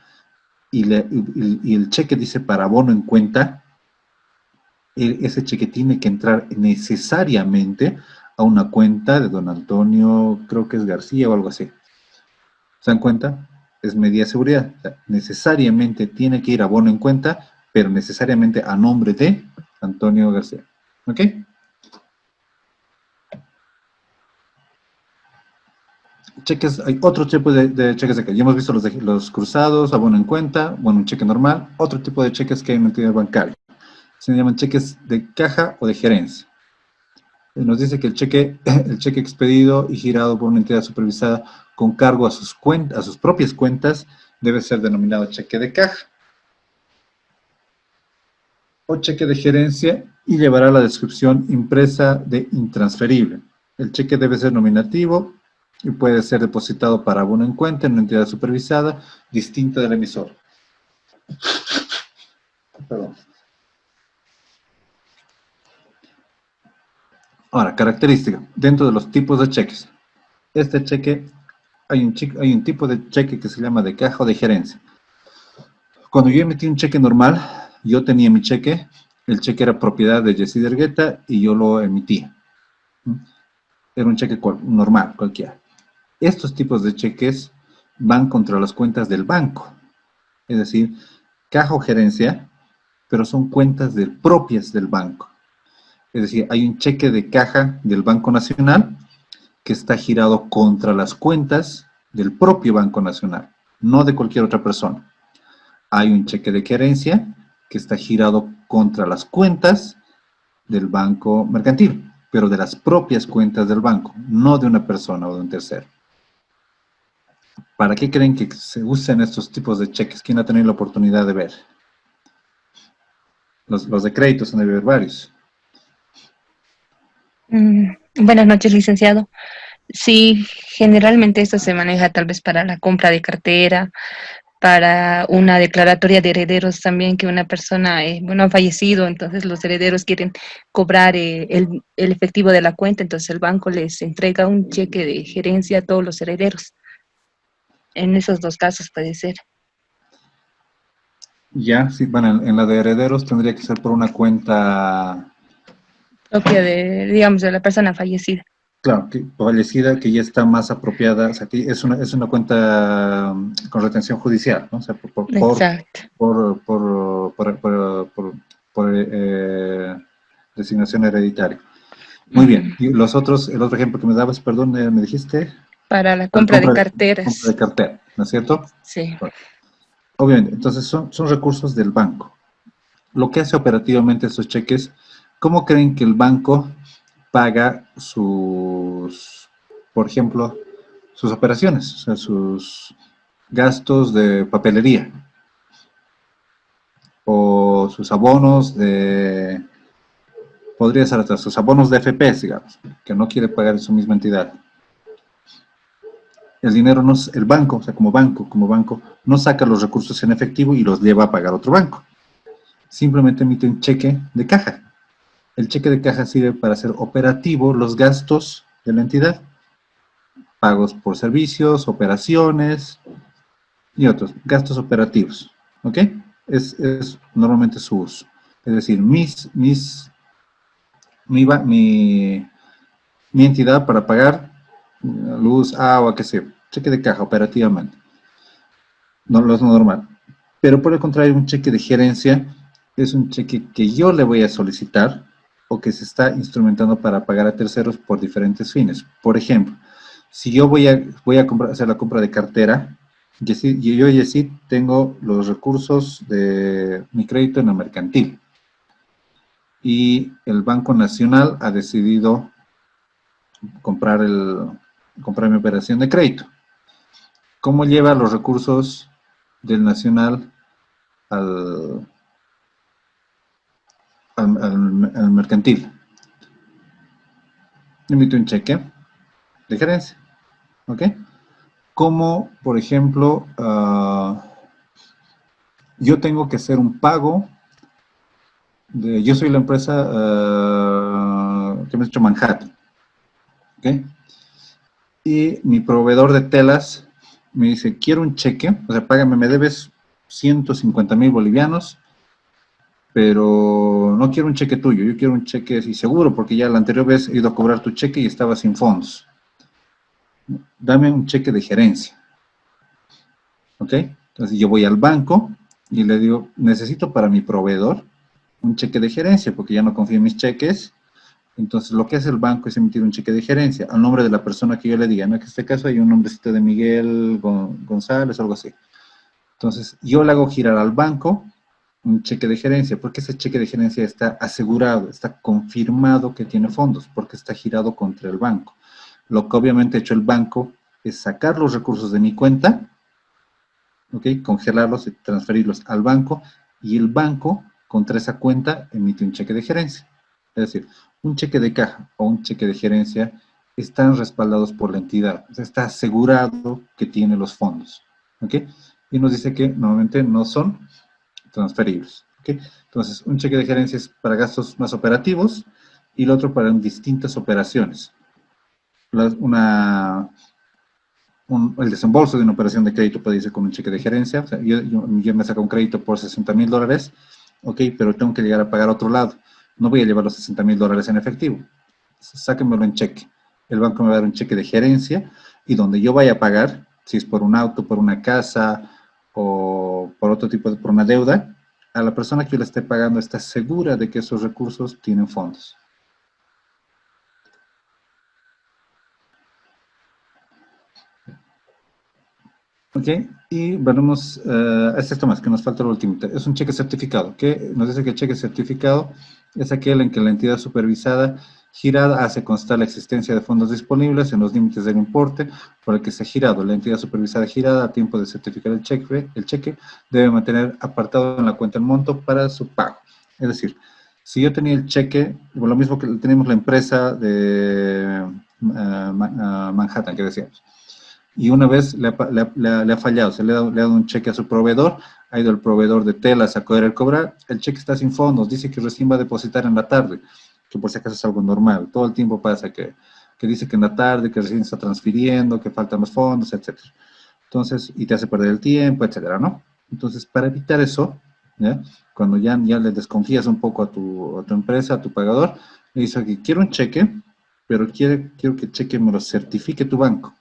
y el cheque dice para abono en cuenta, ese cheque tiene que entrar necesariamente a una cuenta de don Antonio, creo que es García o algo así. ¿Se dan cuenta? Es medida de seguridad. O sea, necesariamente tiene que ir a abono en cuenta, pero necesariamente a nombre de Antonio García. ¿Ok? Cheques, hay otro tipo de cheques de que ya hemos visto los cruzados, abono en cuenta, bueno, un cheque normal, otro tipo de cheques que hay en la entidad bancaria. Se llaman cheques de caja o de gerencia. Nos dice que el cheque expedido y girado por una entidad supervisada con cargo a sus propias cuentas debe ser denominado cheque de caja o cheque de gerencia y llevará la descripción impresa de intransferible. El cheque debe ser nominativo y puede ser depositado para abono en cuenta en una entidad supervisada distinta del emisor. Perdón. Ahora, característica. Dentro de los tipos de cheques. Este cheque, hay un tipo de cheque que se llama de caja o de gerencia. Cuando yo emití un cheque normal, yo tenía mi cheque, el cheque era propiedad de Jessy Dergueta y yo lo emitía. Era un cheque normal, cualquiera. Estos tipos de cheques van contra las cuentas del banco. Es decir, caja o gerencia, pero son cuentas propias del banco. Es decir, hay un cheque de caja del Banco Nacional que está girado contra las cuentas del propio Banco Nacional, no de cualquier otra persona. Hay un cheque de gerencia que está girado contra las cuentas del Banco Mercantil, pero de las propias cuentas del banco, no de una persona o de un tercero. ¿Para qué creen que se usen estos tipos de cheques? ¿Quién ha tenido la oportunidad de ver? Los de créditos han de haber varios. Buenas noches, licenciado. Sí, generalmente esto se maneja tal vez para la compra de cartera, para una declaratoria de herederos también, que una persona, ha fallecido, entonces los herederos quieren cobrar el efectivo de la cuenta, entonces el banco les entrega un cheque de gerencia a todos los herederos. En esos dos casos puede ser. Ya, sí, bueno, en la de herederos tendría que ser por una cuenta Propia de la persona fallecida. Claro, fallecida, que ya está más apropiada, o sea, que es una cuenta con retención judicial, ¿no? O sea, por designación hereditaria. Muy bien. Y el otro ejemplo que me dabas, perdón, me dijiste. Para la compra de carteras. Compra de cartera, ¿no es cierto? Sí. Bueno, obviamente, entonces son recursos del banco. Lo que hace operativamente estos cheques, ¿cómo creen que el banco paga sus, por ejemplo, sus operaciones, o sea, sus gastos de papelería o sus abonos de, podría ser hasta sus abonos de FPs, digamos, que no quiere pagar en su misma entidad? El dinero no, el banco, o sea, como banco, no saca los recursos en efectivo y los lleva a pagar otro banco. Simplemente emite un cheque de caja. El cheque de caja sirve para hacer operativo los gastos de la entidad. Pagos por servicios, operaciones y otros. Gastos operativos. ¿Ok? Es normalmente su uso. Es decir, mi entidad para pagar luz, agua, qué sé, cheque de caja operativamente. No lo es normal. Pero por el contrario, un cheque de gerencia es un cheque que yo le voy a solicitar o que se está instrumentando para pagar a terceros por diferentes fines. Por ejemplo, si yo voy a hacer la compra de cartera, yo y así tengo los recursos de mi crédito en el mercantil. Y el Banco Nacional ha decidido comprar mi operación de crédito. ¿Cómo lleva los recursos del Nacional al mercantil? Emite un cheque de gerencia. ¿Ok? Como, por ejemplo, yo tengo que hacer un pago yo soy la empresa que me ha hecho Manhattan. ¿Ok? Y mi proveedor de telas me dice, quiero un cheque, o sea, págame, me debes 150,000 bolivianos, pero no quiero un cheque tuyo, yo quiero un cheque así seguro, porque ya la anterior vez he ido a cobrar tu cheque y estaba sin fondos. Dame un cheque de gerencia. ¿Ok? Entonces yo voy al banco y le digo, necesito para mi proveedor un cheque de gerencia, porque ya no confío en mis cheques. Entonces lo que hace el banco es emitir un cheque de gerencia al nombre de la persona que yo le diga. En este caso hay un nombrecito de Miguel González o algo así. Entonces yo le hago girar al banco un cheque de gerencia, porque ese cheque de gerencia está asegurado, está confirmado que tiene fondos, porque está girado contra el banco. Lo que obviamente ha hecho el banco es sacar los recursos de mi cuenta, ¿ok? Congelarlos y transferirlos al banco, y el banco contra esa cuenta emite un cheque de gerencia. Es decir, un cheque de caja o un cheque de gerencia están respaldados por la entidad, o sea, está asegurado que tiene los fondos, ¿ok? Y nos dice que normalmente no son transferibles, ¿ok? Entonces, un cheque de gerencia es para gastos más operativos y el otro para distintas operaciones. El desembolso de una operación de crédito puede irse con un cheque de gerencia. O sea, yo me saco un crédito por $60,000, ok, pero tengo que llegar a pagar a otro lado. No voy a llevar los $60,000 en efectivo. Sáquenmelo en cheque. El banco me va a dar un cheque de gerencia y donde yo vaya a pagar, si es por un auto, por una casa o por otro tipo por una deuda, a la persona que yo le esté pagando está segura de que esos recursos tienen fondos. Ok, y veremos, es esto más, que nos falta lo último. Es un cheque certificado, que nos dice que el cheque certificado es aquel en que la entidad supervisada girada hace constar la existencia de fondos disponibles en los límites del importe por el que se ha girado. La entidad supervisada girada a tiempo de certificar el cheque debe mantener apartado en la cuenta el monto para su pago. Es decir, si yo tenía el cheque, lo mismo que tenemos la empresa de Manhattan que decíamos, y una vez le ha fallado, se le ha dado un cheque a su proveedor, ha ido el proveedor de telas a poder cobrar, el cheque está sin fondos, dice que recién va a depositar en la tarde, que por si acaso es algo normal, todo el tiempo pasa que dice que en la tarde, que recién está transfiriendo, que faltan los fondos, etc. Entonces, y te hace perder el tiempo, etcétera, ¿no? Entonces, para evitar eso, ¿ya? Cuando ya le desconfías un poco a tu empresa, a tu pagador, le dice que quiero un cheque, pero quiero que el cheque me lo certifique tu banco.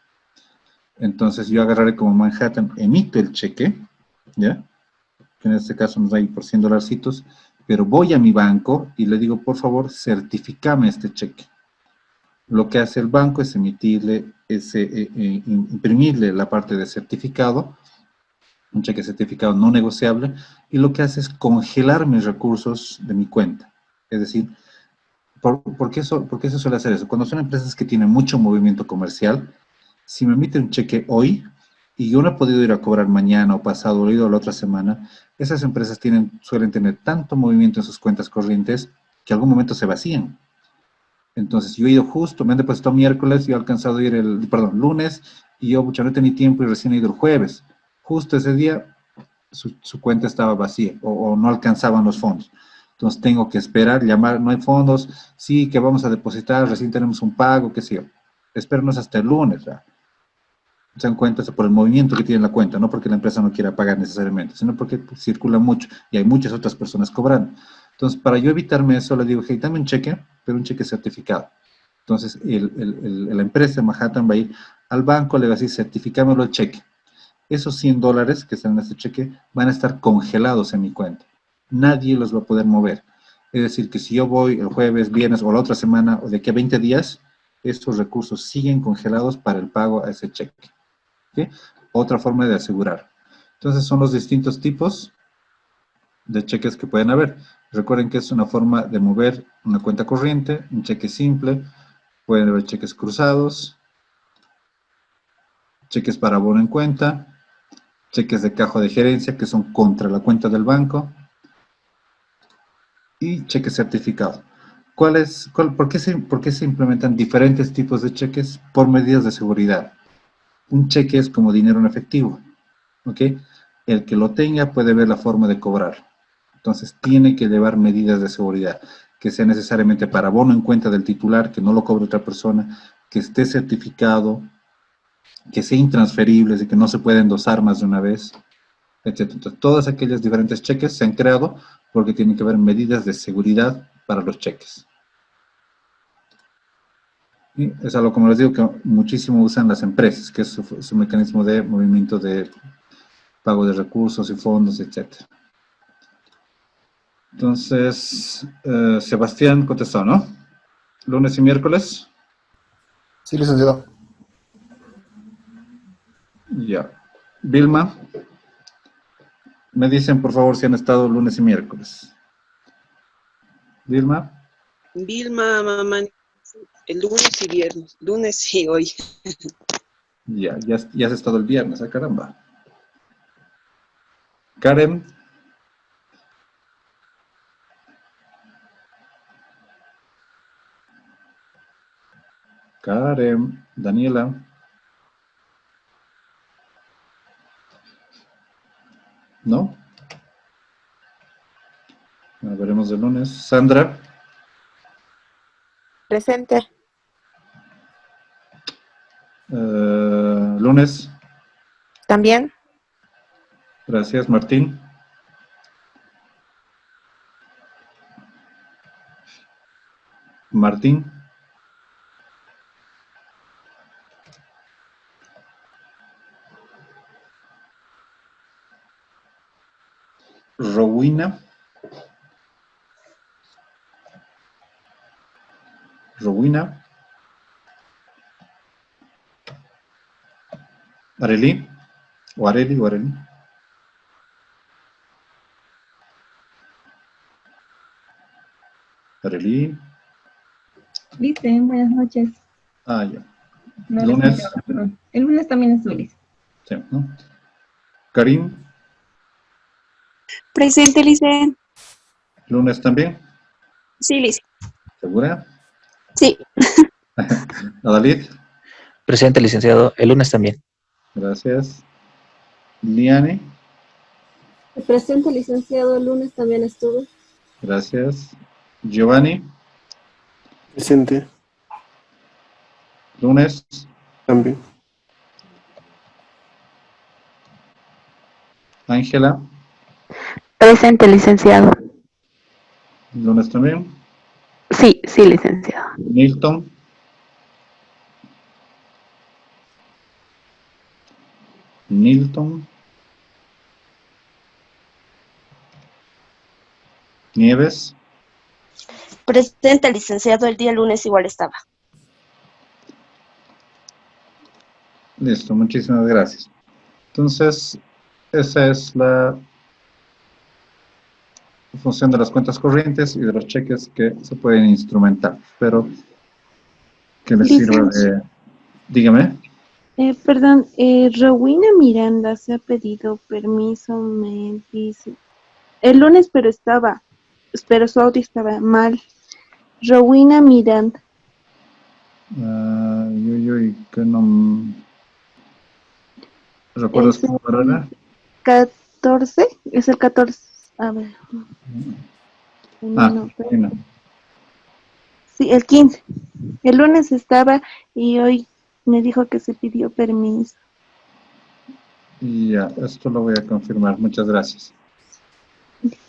Entonces yo agarraré como Manhattan, emito el cheque, ¿ya? Que en este caso nos da ahí por $100, pero voy a mi banco y le digo, por favor, certifícame este cheque. Lo que hace el banco es emitirle imprimirle la parte de certificado, un cheque certificado no negociable, y lo que hace es congelar mis recursos de mi cuenta. Es decir, ¿por qué se suele hacer eso? Cuando son empresas que tienen mucho movimiento comercial, si me emite un cheque hoy y yo no he podido ir a cobrar mañana o pasado o ido la otra semana, esas empresas suelen tener tanto movimiento en sus cuentas corrientes que algún momento se vacían. Entonces, yo he ido justo, me han depositado miércoles, yo he alcanzado a ir lunes, y yo no he tenido tiempo y recién he ido el jueves. Justo ese día, su cuenta estaba vacía o no alcanzaban los fondos. Entonces, tengo que esperar, llamar, no hay fondos, sí, que vamos a depositar, recién tenemos un pago, qué sé yo. Espérenos hasta el lunes, ¿verdad? Se dan cuenta por el movimiento que tiene la cuenta, no porque la empresa no quiera pagar necesariamente, sino porque circula mucho y hay muchas otras personas cobrando. Entonces, para yo evitarme eso, le digo, hey, dame un cheque, pero un cheque certificado. Entonces, la empresa Manhattan va a ir al banco, le va a decir, certificámelo el cheque. Esos $100 que están en este cheque van a estar congelados en mi cuenta. Nadie los va a poder mover. Es decir, que si yo voy el jueves, viernes o la otra semana o de aquí a 20 días, estos recursos siguen congelados para el pago a ese cheque. ¿Okay? Otra forma de asegurar. Entonces, son los distintos tipos de cheques que pueden haber. Recuerden que es una forma de mover una cuenta corriente, un cheque simple, pueden haber cheques cruzados, cheques para abono en cuenta, cheques de caja de gerencia que son contra la cuenta del banco y cheques certificados. ¿Por qué se implementan diferentes tipos de cheques? Por medidas de seguridad. Un cheque es como dinero en efectivo, ¿ok? El que lo tenga puede ver la forma de cobrar. Entonces, tiene que llevar medidas de seguridad, que sea necesariamente para abono en cuenta del titular, que no lo cobre otra persona, que esté certificado, que sea intransferible, es decir, que no se puede endosar más de una vez, etc. Entonces, todas aquellas diferentes cheques se han creado porque tienen que haber medidas de seguridad para los cheques. Y es algo, como les digo, que muchísimo usan las empresas, que es su mecanismo de movimiento de pago de recursos y fondos, etc. Entonces, Sebastián contestó, ¿no? ¿Lunes y miércoles? Sí, licenciado. Ya. Vilma, me dicen, por favor, si han estado lunes y miércoles. Vilma. Vilma, mamá, el lunes y viernes. Lunes y hoy. Ya has estado el viernes, ¡ah, caramba! Karen. Karen, Daniela. ¿No? Veremos el lunes. Sandra. Presente. Lunes. También. Gracias, Martín. Martín. Rowena. Rowena. Arely. O Arely, o Arely. Arely. Lice, buenas noches. Ah, ya. No, Lunes. licenciado, perdón. El lunes también estuve lice. Sí, ¿no? Karim. Presente, Lice. Lunes también. Sí, Lice. ¿Segura? Sí. Adalid. Presente, licenciado. El lunes también. Gracias. Liane. Presente, licenciado, el lunes también estuve. Gracias. Giovanni. Presente. Lunes. También. Ángela. Presente, licenciado. Lunes también. Sí, sí, licenciado. Milton. Nilton. Nieves. Presente, licenciado, el día lunes igual estaba. Listo, muchísimas gracias. Entonces, esa es la función de las cuentas corrientes y de los cheques que se pueden instrumentar. Espero que les sirva de... Dígame. Perdón, Rowena Miranda se ha pedido permiso, me dice. El lunes, pero su audio estaba mal. Rowena Miranda. Que no... ¿Recuerdas Es cómo era? 14, es el 14. A ver. No. Sí, el 15. El lunes estaba y hoy me dijo que se pidió permiso. Y ya, esto lo voy a confirmar. Muchas gracias.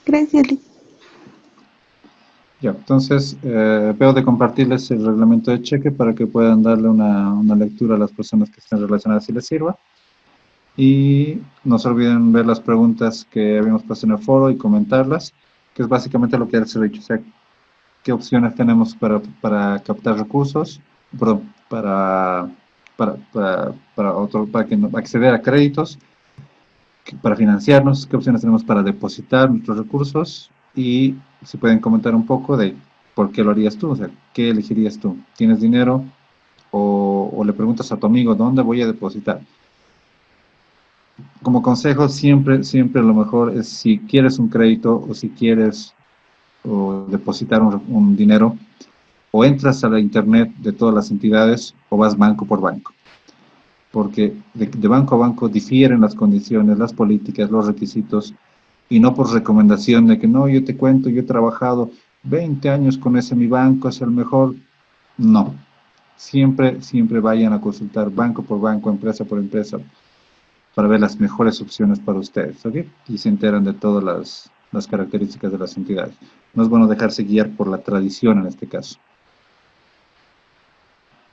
Gracias, Liz. Ya, entonces, veo de compartirles el reglamento de cheque para que puedan darle una lectura a las personas que estén relacionadas si les sirva. Y no se olviden ver las preguntas que habíamos puesto en el foro y comentarlas, que es básicamente lo que les he dicho. O sea, qué opciones tenemos para captar recursos, perdón, para acceder a créditos, para financiarnos, qué opciones tenemos para depositar nuestros recursos y si pueden comentar un poco de por qué lo harías tú, o sea, qué elegirías tú. ¿Tienes dinero o le preguntas a tu amigo dónde voy a depositar? Como consejo, siempre lo mejor es si quieres un crédito o si quieres depositar un dinero, o entras a la internet de todas las entidades o vas banco por banco. Porque de banco a banco difieren las condiciones, las políticas, los requisitos, y no por recomendación de que no, yo te cuento, yo he trabajado 20 años con ese mi banco, es el mejor. No. Siempre vayan a consultar banco por banco, empresa por empresa, para ver las mejores opciones para ustedes, ¿ok? Y se enteran de todas las características de las entidades. No es bueno dejarse guiar por la tradición en este caso.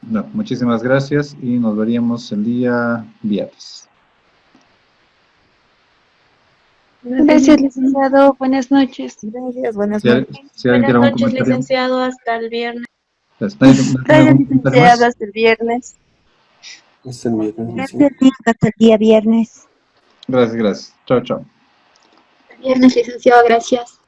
No, muchísimas gracias y nos veríamos el día viernes. Gracias, licenciado. Buenas noches. Gracias, buenas Si alguien tiene Buenas algún noches, comentario. licenciado. Hasta el viernes. ¿Tiene algún comentario más? Hasta el viernes. Hasta el viernes. Gracias, Liz, hasta el día viernes. Gracias. Chao. Viernes, licenciado, gracias.